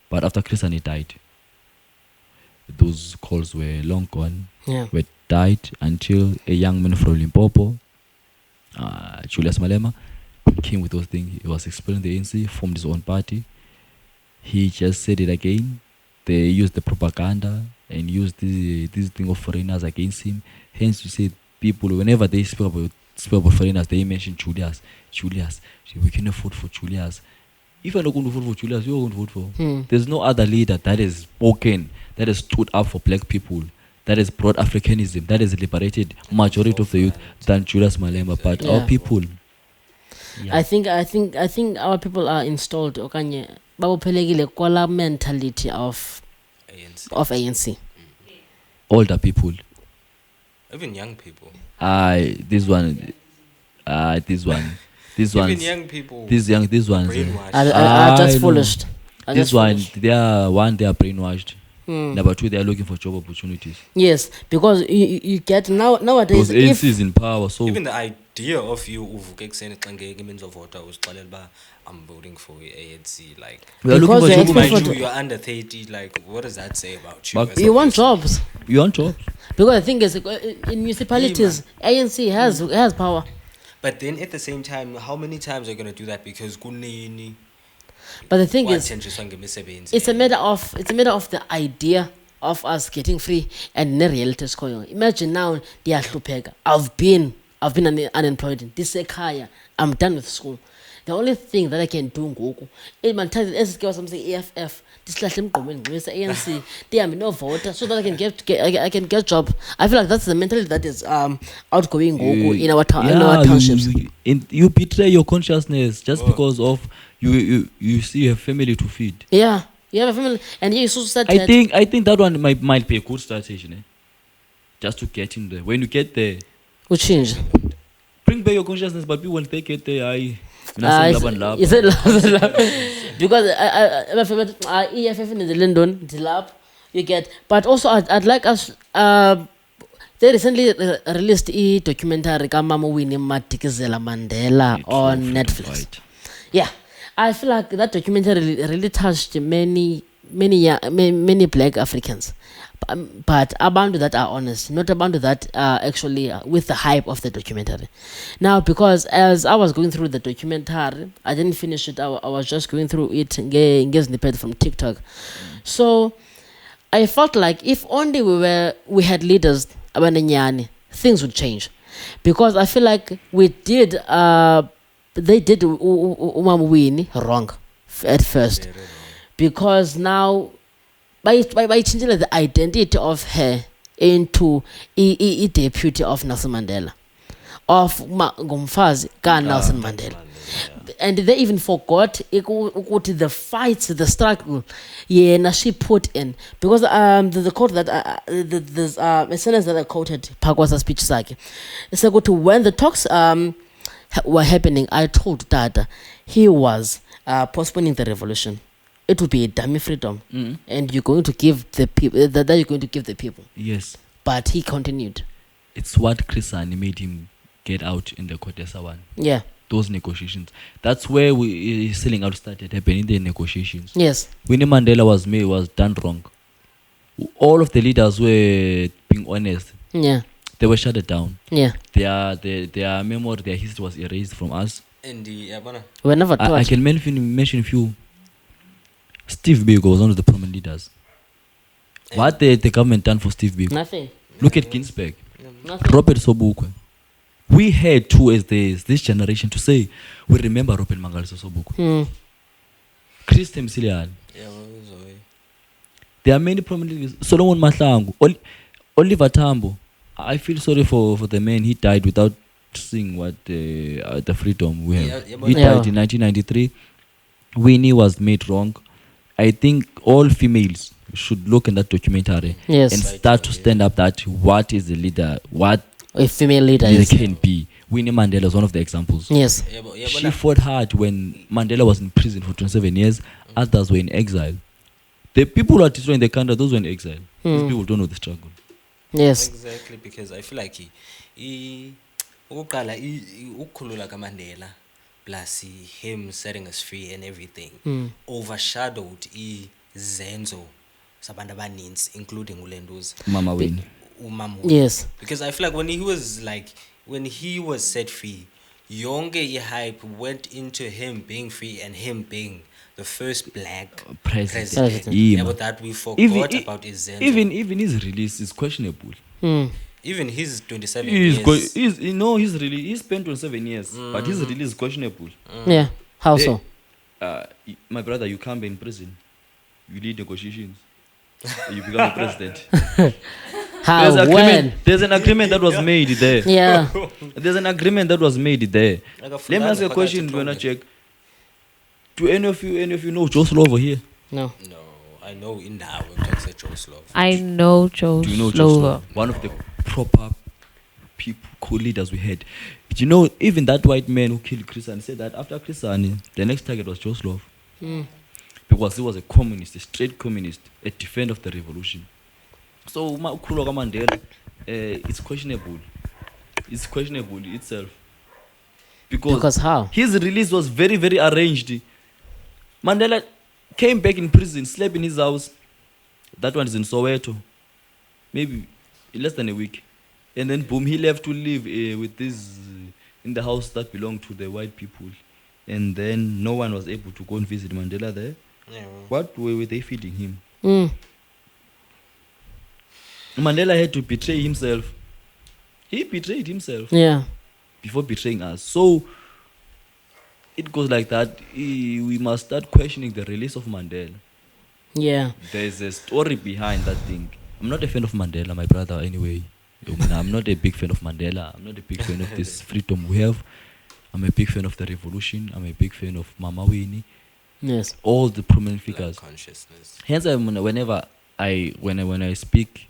But after Kris died, those calls were long gone. Yeah. Were died until a young man from Limpopo, Julius Malema, came with those things. He was exploring the ANC, formed his own party. He just said it again. They used the propaganda. and used this thing of foreigners against him. Hence, you say people, whenever they speak about foreigners, they mention Julius. We can vote for Julius. If you're not going to vote for Julius, you're going to vote for. There's no other leader that has spoken, that has stood up for black people, that has brought Africanism, that has liberated majority of the youth than Julius Malema. But our people, I think our people are installed okanye babophelekile kwala mentality of ANC. Older people, even young people. This one. Even young people. These ones. Brainwashed. Are just foolish. This one, they are brainwashed. Number two, they are looking for job opportunities. Yes, because you get nowadays. Because ANC is in power, so even the idea of you uvuke kuseni xa ngeke means of voter usixelela ba I'm voting for ANC, like we are looking for Because job they expect opportunities. you're under 30, like what does that say about you? But as a You want person? jobs You want jobs? because I think in municipalities ANC has power. But then at the same time, how many times are you gonna do that? Because kunini But the thing is, wathenjiswa ngemisebenzi. it's a matter of the idea of us getting free and ne reality score. Imagine now diyahlupheka. I've been unemployed. Ndisekhaya. I'm done with school. The only thing that I can do ngoku as something EFF disihlahle emgqomeni ngqwesa ANC ndihambe no voter so that I can get job. I feel like that's the mentality that is outgoing ngoku in our townships. You betray your consciousness just because of you see you have family to feed. Yeah, you have a family and you also said I think that one might be a good strategy, ne? Just to get in there. When you get there, we change. bring back your consciousness, but people when they get there, Because my favorite EFF in the London, the lab you get. But also I'd like us they recently released a documentary Mama Winnie Madikizela Mandela on Netflix. Right. Yeah. I feel like that documentary really touched many black Africans. But abantu that are honest, not abantu that are actually with the hype of the documentary. Now, because as I was going through the documentary, I didn't finish it. I was just going through it snippet from TikTok. So I felt like if only we had leaders, things would change. Because I feel like they did Winnie wrong at first. Because now by changing the identity of her into a deputy of Nelson Mandela, of Gumfazi Nelson Mandela. And they even forgot the fights, the struggle she put in. Because the quote that there's a sentence that I quoted Pagwasa's speech sake. It's like when the talks were happening, I told Dada he was postponing the revolution. It would be a dummy freedom, and you're going to give the people that you're going to give the people. Yes. But he continued. It's what Kris made him get out in the Kotesa one. Yeah. Those negotiations. That's where selling out started happening, the negotiations. Yes. Winnie Mandela was done wrong. All of the leaders were being honest. Yeah. They were shut down. Yeah. Their memory, their history was erased from us. And We're never taught. I can mention a few. Steve Biko was one of the prominent leaders. What the government done for Steve Biko? Nothing. Look at Ginsberg. Nothing. Robert Sobukwe. We had two as this generation to say, we remember Robert Mangaliso Sobukwe. Kris Temsilian. There are many prominent leaders. Solomon Mahlangu. Oliver Tambo. I feel sorry for the man. He died without seeing what the freedom we have. He died in 1993. Winnie was made wrong. I think all females should look in that documentary and start to stand up that what is the leader, what a female leader can be. Winnie Mandela is one of the examples. Yes. She fought hard when Mandela was in prison for 27 years. Others were in exile. The people who are destroying the country, those were in exile. These people don't know the struggle. Yes. Exactly, because I feel like ukukhulula kaMandela plus him setting us free and everything overshadowed izenzo sabantu abaninzi including ulenduza Mama Winnie. umama. Yes. Because I feel like when he was set free, yonke hype went into him being free and him being the first black President. Yeah, Yeah, but that we forgot about his even his release is questionable. Even his 27 He's years. he spent 27 years, but his release is questionable. Yeah. How so? My brother, you can't be in prison. You lead negotiations. You become a president. How? When? There's an agreement that was made there. Yeah. There's an agreement that was made there. Like Let me ask you a question, Jxck. Do any of you know Joe Slow over here? No. No, I know in the hour we say Joe Slow. I know Joe Do you know Joe Slover. Slow? One of the proper people, co-leaders we had. But you know, even that white man who killed Kris said that after Kris, the next target was Joe Slow. Because he was a communist, a straight communist, a defender of the revolution. So Kuloka Mandela, it's questionable. It's questionable itself. Because how? His release was very, very arranged. Mandela came back in prison, slept in his house. That one is in Soweto. Maybe in less than a week. And then boom, he left to live with this in the house that belonged to the white people. And then no one was able to go and visit Mandela there. Yeah, What were they feeding him? Mm. Mandela had to betray himself. He betrayed himself Yeah. before betraying us. So it goes like that. We must start questioning the release of Mandela. Yeah. There's a story behind that thing. I'm not a fan of Mandela, my brother, anyway. I'm not a big fan of Mandela. I'm not a big fan of this freedom we have. I'm a big fan of the revolution. I'm a big fan of Mama Winnie. Yes. All the prominent figures. consciousness. Hence, whenever when I speak,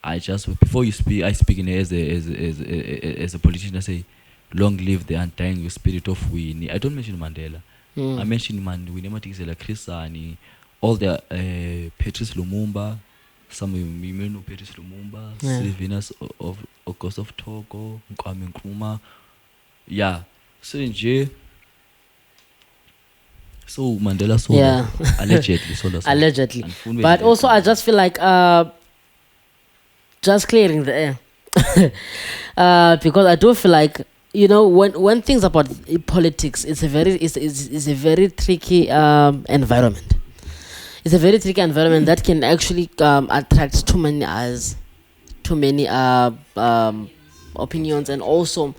I just before you speak, I speak in as a politician. I say, "Long live the undying spirit of Winnie." I don't mention Mandela. I mention Winnie, Madikizela, Kris, all the Patrice Lumumba. Some you may know Patrice Lumumba, Sylvanus of August of Togo, Kwame Nkrumah. Yeah. So Mandela sold allegedly sold us. Allegedly. And But also, I just feel like just clearing the air. Because I do feel like, you know, when things about politics, it's a very tricky environment. It's a very tricky environment that can actually attract too many eyes, too many opinions, and also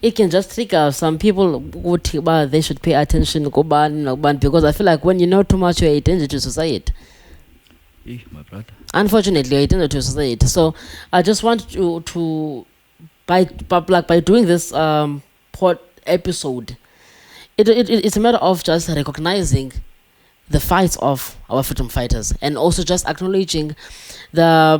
it can just trigger some people who think about they should pay attention because I feel like when you know too much, you're a danger to society. My brother. Unfortunately, you're a danger to society. So I just want to by doing this pod episode, it's a matter of just recognizing the fights of our freedom fighters and also just acknowledging the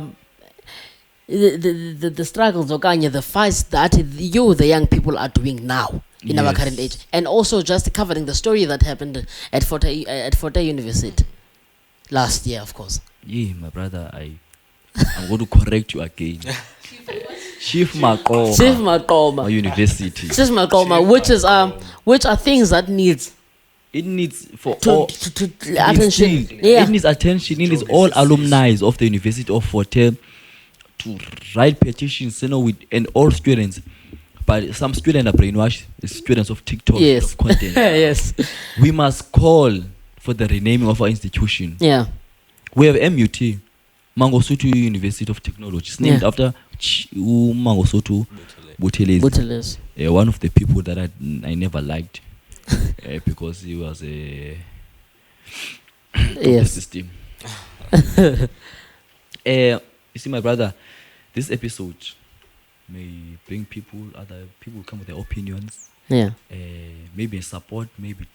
struggles, the fights that the young people are doing now in our current age, and also just covering the story that happened at Fort Hare University last year, of course. Yeah, my brother, I'm going to correct you again. Chief Makoma University. Chief Makoma, which are things that needs. It needs attention. It needs attention. It needs all alumni of the University of Fort Hare to write petitions, and all students. But some students are brainwashed. Students of TikTok, of content. Yes. We must call for the renaming of our institution. Yeah. We have MUT, Mangosuthu University of Technology. It's named after Mangosuthu Buthelezi. One of the people that I never liked because he was a system. You see, my brother, this episode may bring other people come with their opinions. Yeah. Maybe support, maybe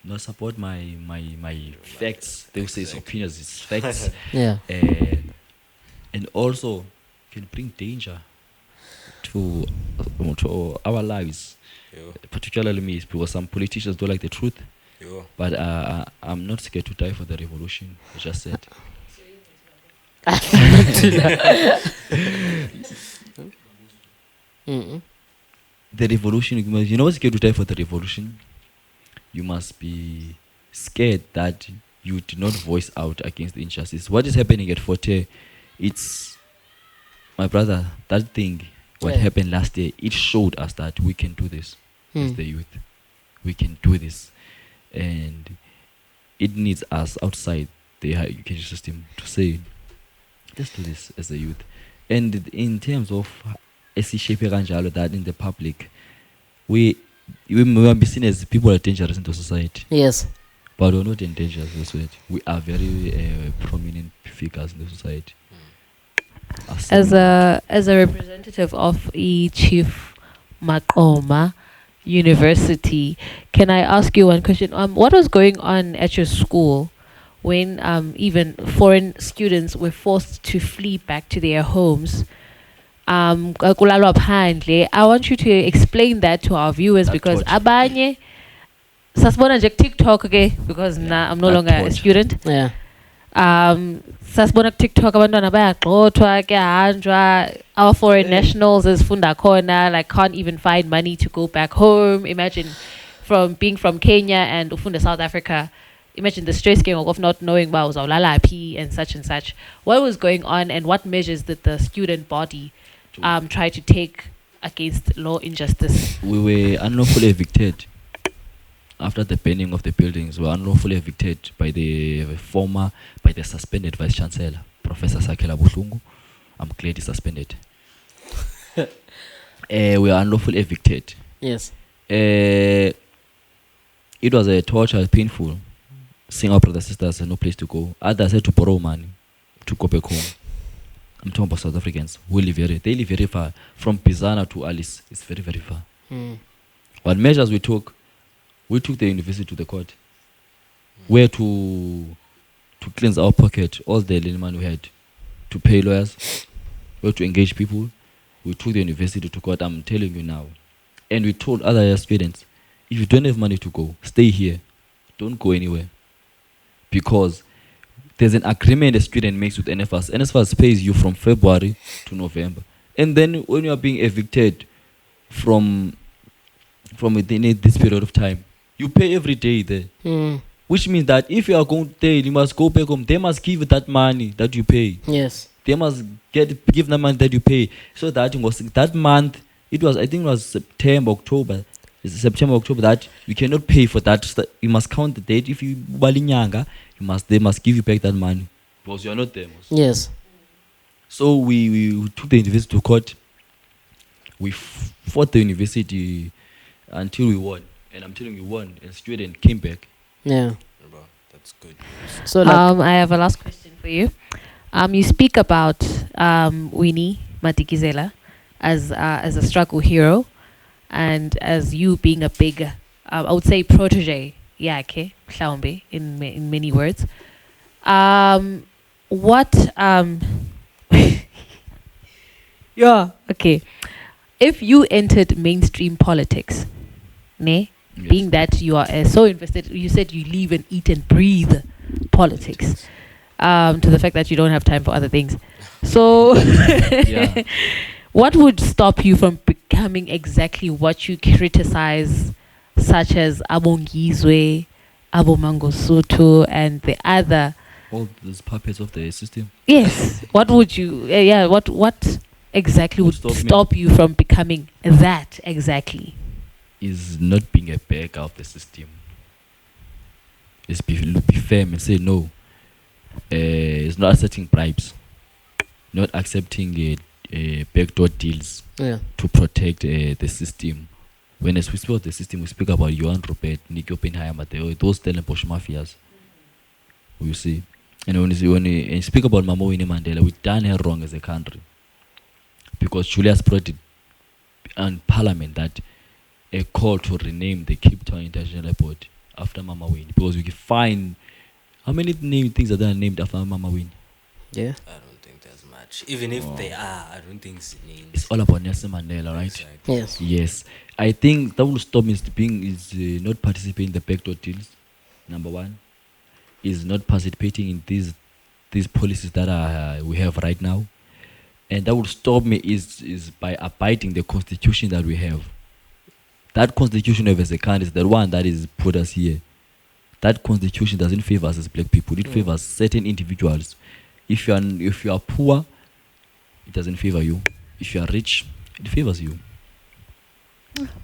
not support my facts. They will say it's opinions, it's facts. Yeah. And also can bring danger to our lives. Particularly me, because some politicians don't like the truth. But I'm not scared to die for the revolution. I just said. The revolution, you know what's scared to die for the revolution? You must be scared that you did not voice out against the injustice. What is happening at Fort Hare, it's, my brother, that thing, what happened last year, it showed us that we can do this. as the youth. We can do this. And it needs us outside the higher education system to say, let's do this as a youth. And in terms of that in the public, we might be seen as people are dangerous in the society. Yes. But we're not in danger as a society. We are very prominent figures in the society. As a representative of Chief Makoma University, can I ask you one question? What was going on at your school when even foreign students were forced to flee back to their homes? I want you to explain that to our viewers, because abanye sasibona nje TikTok, okay, because I'm no longer a student. Yeah. Sasibona TikTok abantwana bayagxothwa kuyahanjwa, our foreign nationals ezifunda khona like can't even find money to go back home. Imagine being from Kenya and ufunda South Africa. Imagine the stress game of not knowing about uzawulala phi and such. What was going on, and what measures did the student body try to take against law injustice? We were unlawfully evicted. After the burning of the buildings, we were unlawfully evicted by the suspended Vice Chancellor, Professor Sakela Buhlungu. I'm glad he's suspended. We were unlawfully evicted. Yes. It was a torture, painful. Seeing our brothers and sisters had no place to go. Others had to borrow money to go back home. I'm talking about South Africans who live they live very far. From Bizana to Alice, it's very, very far. What measures we took the university to the court. Where to cleanse our pocket, all the little money we had, to pay lawyers, where to engage people. We took the university to court, I'm telling you now. And we told other students, if you don't have money to go, stay here. Don't go anywhere. Because there's an agreement a student makes with NFS. NFS pays you from February to November. And then when you are being evicted from within this period of time, you pay every day there. Which means that if you are going there, you must go back home. They must give you that money that you pay. Yes. They must give the money that you pay. So that month, I think it was September, October, that you cannot pay for that. You must count the date. If you balinyanga, they must give you back that money. Because you are not there. Yes. So we took the university to court. We fought the university until we won. And I'm telling you, won. A student came back. Yeah. That's good. So I have a last question for you. You speak about Winnie Madikizela as a struggle hero, and as you being a big, I would say, protege. Yeah, okay, mhlawumbe, in many words. Yeah, okay. If you entered mainstream politics, ne? Yes. Being that you are so invested, you said you live and eat and breathe politics, to the fact that you don't have time for other things. So, what would stop you from becoming exactly what you criticize, such as Ngizwe, Mangosuthu, and the other? All those puppets of the system. Yes. What would you? What exactly would stop you from becoming that exactly? Is not being a beggar of the system. Is be firm and say no. It's not accepting bribes, not accepting backdoor deals to protect the system. When we speak about the system, we speak about Johan Rupert, Nick Oppenheimer, those Stellenbosch mafias. You see, and when you speak about Mama Winnie Mandela, we've done her wrong as a country, because Julius brought it in Parliament that a call to rename the Cape Town International Airport after Mama Winnie, because we can find how many things are there named after Mama Winnie. Yeah, I don't think there's much. Even if they are, I don't think it's named. It's all about Nelson Mandela, right? Exactly. yes, Yes. I think that will stop me not participating in the backdoor deals. Number one is not participating in these policies that we have right now, and that will stop me is by abiding the constitution that we have. That constitution of as a country is the one that is put us here. That constitution doesn't favor us as black people. It favors certain individuals. If you are poor, it doesn't favor you. If you are rich, it favors you.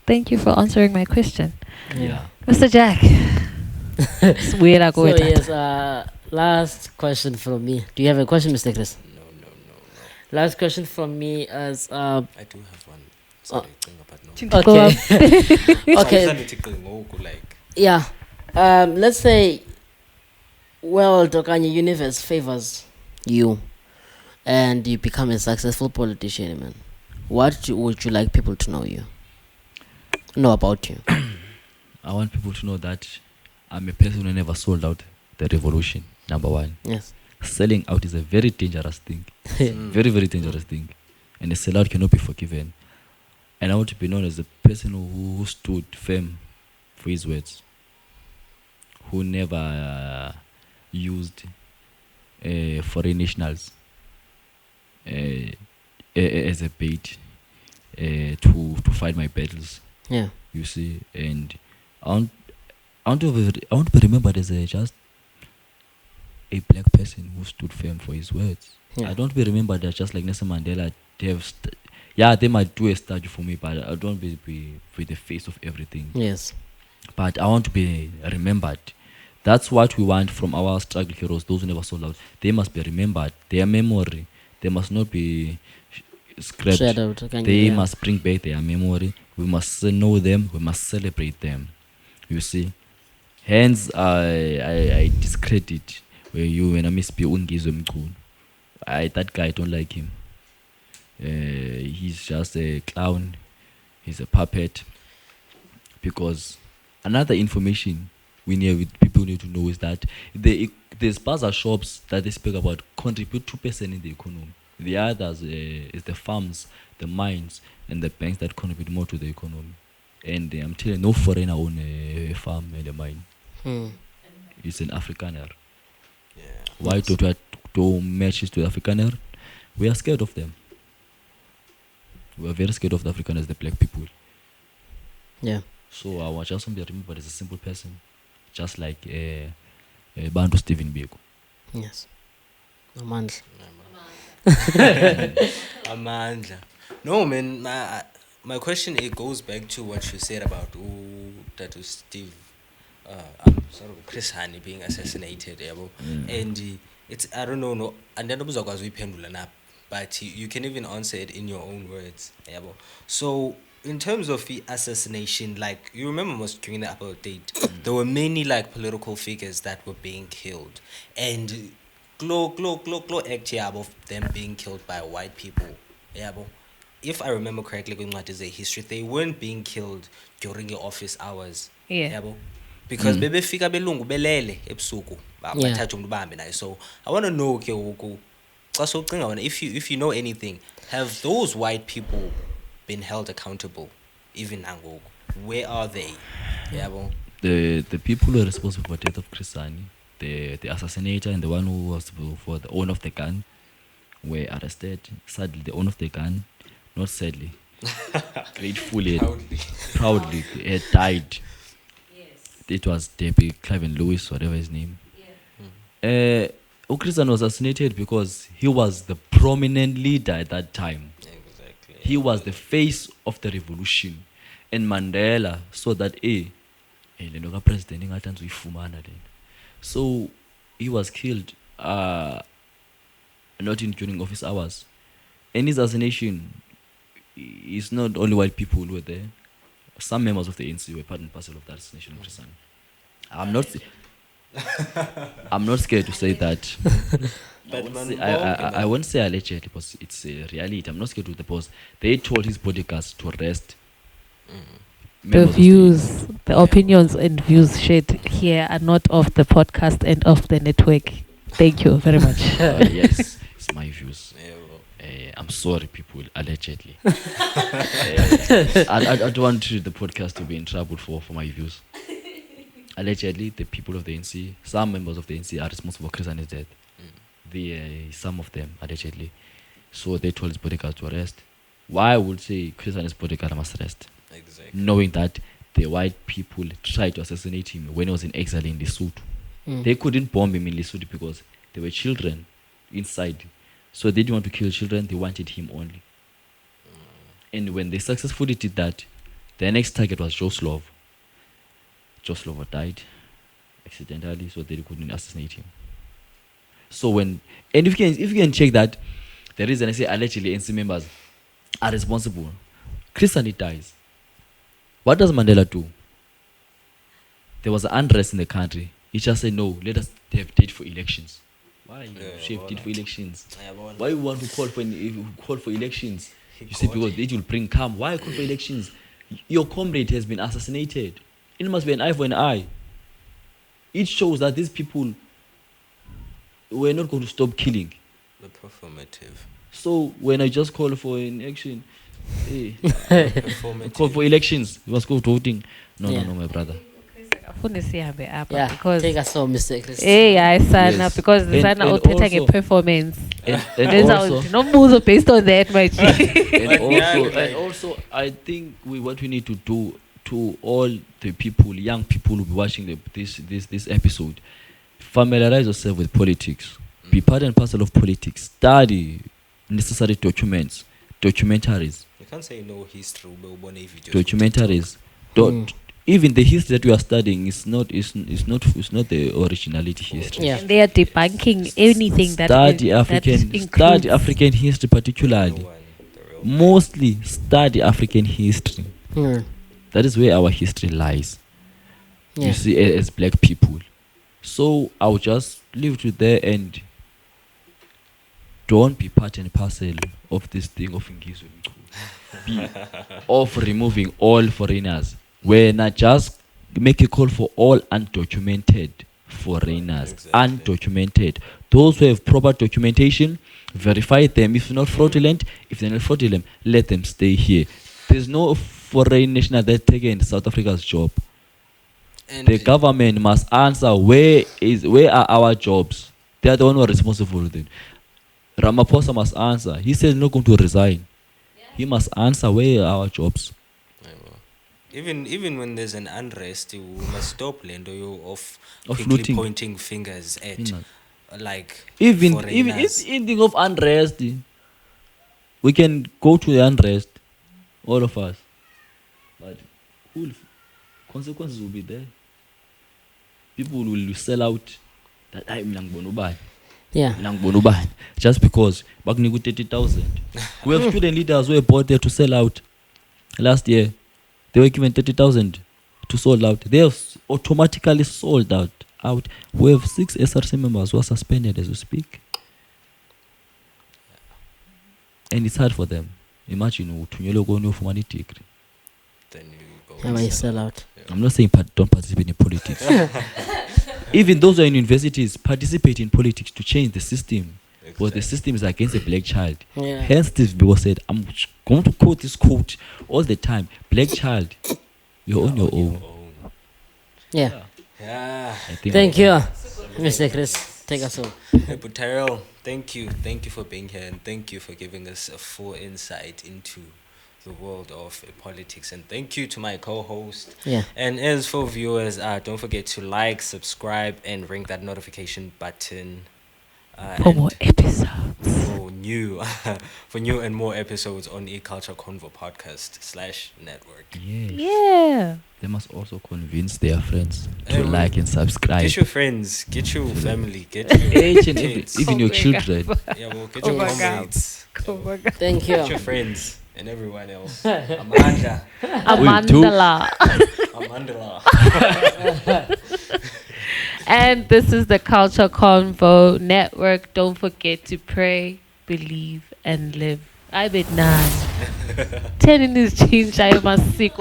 Thank you for answering my question, Yeah. Mr. Jxck. It's weird I go So with that. yes, last question from me. Do you have a question, Mr. Kris? No. Last question from me is I do have one. Sorry, but no. Go up. okay. Like, Yeah. Let's say world or universe favors you and you become a successful politician, man. What would you like people to know about you? I want people to know that I'm a person who never sold out the revolution, number one. Yes. Selling out is a very dangerous thing. Very, very dangerous thing. And a sellout cannot be forgiven. And I want to be known as a person who stood firm for his words. Who never used foreign nationals as a bait to fight my battles. Yeah. You see, and I want to be remembered as just a black person who stood firm for his words. Yeah. I don't be remembered as just like Nelson Mandela. They might do a statue for me, but I don't be the face of everything. Yes. But I want to be remembered. That's what we want from our struggle heroes, those who never sold out. They must be remembered. Their memory, they must not be scrapped. Shadowed, They must bring back their memory. We must know them. We must celebrate them. You see. Hence, I discredit when I miss Ngizwe Mchunu. That guy, I don't like him. He's just a clown. He's a puppet. Because another information people need to know is that there's bazaar shops that they speak about contribute 2% in the economy. The others is the farms, the mines, and the banks that contribute more to the economy. And I'm telling you, no foreigner own a farm and a mine. It's an Afrikaner. yeah. Why to match it to Afrikaner? We are scared of them. We are very scared of the Afrikaners, the black people. Yeah. So I just want to be remembered as a simple person, just like Bantu Stephen Biko. Yes. Amandla. Amandla. No, man. My question, it goes back to what you said about that was Steve. I'm sorry, Kris Hani being assassinated, yabo. And it's, I don't know, no, and then but you can even answer it in your own words, yabo. So in terms of the assassination, like, you remember most during the apartheid, there were many like political figures that were being killed, and glow act of them being killed by white people, yabo. If I remember correctly, going what is a history, they weren't being killed during your office hours, Yeah. yabo. Because bebefika belungu belele ebusuku bathatha umuntu bahambe naye. So I want to know ke ngoku xa socinga wena, if you know anything, have those white people been held accountable even nangoku? Where are they? Yabo. The people who are responsible for the death of Kris Hani, the assassinator and the one who was for the owner of the gun, were arrested. Sadly, the owner of the gun, not sadly, gratefully, proudly, had died. It was Debbie Cliven Lewis, whatever his name. Kris Hani was assassinated because he was the prominent leader at that time. Exactly. He was the face of the revolution. And Mandela saw that, so he was killed not during office hours. And his assassination is not only white people who were there. Some members of the ANC were part and parcel of that assassination of Kris Hani. I'm not scared to say that. I won't say allegedly because it's a reality. I'm not scared to the post. They told his bodyguards to arrest. The views, the opinions and views shared here are not of the podcast and of the network. Thank you very much. Yes, it's my views. Yeah, well. I'm sorry, people, allegedly. I don't want the podcast to be in trouble for my views. Allegedly, the people of the NC, some members of the NC are responsible for Kris Hani's death. Some of them, allegedly. So they told his bodyguard to arrest. Why would say Kris Hani's bodyguard must arrest? Exactly. Knowing that the white people tried to assassinate him when he was in exile in Lesotho. They couldn't bomb him in Lesotho because there were children inside. So they didn't want to kill children, they wanted him only. And when they successfully did that, The next target was Jxck. Jxck died accidentally, so they couldn't assassinate him. So if you can check that, the reason I say allegedly NC members are responsible, Kris dies. What does Mandela do? There was unrest in the country. He just said, no, let us have date for elections. Why have date for elections? Why you want to call for elections? You say because it will bring calm. Why call for elections? Your comrade has been assassinated. It must be an eye for an eye. It shows that these people were not going to stop killing. The performative. So when I just call for an action, call for elections, you must go voting. No, my brother. Yeah, because take us home, Mr. Kris. I sign up because the sign up a performance. And also, based on that, my and also, I think what we need to do to all the people, young people who will be watching this episode, familiarize yourself with politics. Be part and parcel of politics. Study necessary documents, documentaries. You can't say no history. Documentaries. Even the history that we are studying is not the originality history. Yeah. And they are debunking anything that study African history particularly. Mostly study African history. That is where our history lies. Yeah. You see, as black people. So I'll just leave it there and don't be part and parcel of this thing of Ngizwe. Of removing all foreigners. When I just make a call for all undocumented foreigners. Exactly. Undocumented. Those who have proper documentation, verify them. If not fraudulent, if they're not fraudulent, let them stay here. There's no foreign national that's taken South Africa's job. And the government must answer where are our jobs. They are the one who are responsible for them. Ramaphosa must answer. He says he's not going to resign. Yeah. He must answer where are our jobs. Even when there's an unrest, we must stop Lendo of quickly pointing fingers at even think of unrest. We can go to the unrest, all of us, but consequences will be there. People will sell out that I'm just because back 30,000. We have student leaders who were bought there to sell out last year. They were given 30,000 to sold out. They have automatically sold out. We have 6 SRC members who are suspended as we speak. And it's hard for them. Imagine you go no for degree. Then you go sell out. I'm not saying don't participate in politics. Even those who are in universities participate in politics to change the system. Exactly. Because the system is against a black child. Yeah. Hence Steve Biko said, I'm going to quote this quote all the time. Black child, you're on your own. Yeah. Thank you, Mr. Kris. Take us home. Hey, but Tyrell, thank you for being here, and thank you for giving us a full insight into the world of politics, and thank you to my co-host. Yeah. And as for viewers, don't forget to like, subscribe, and ring that notification button for more episodes. For new and more episodes on Culture Convo Podcast /network. Yeah. They must also convince their friends to like and subscribe. Get your friends, get your family, get your even your children. Yeah, well, get your comrades. Thank you. Get your friends and everyone else. Amandla. And this is the Culture Convo Network. Don't forget to pray, believe, and live. I bet none. 10 in this change. I must seek.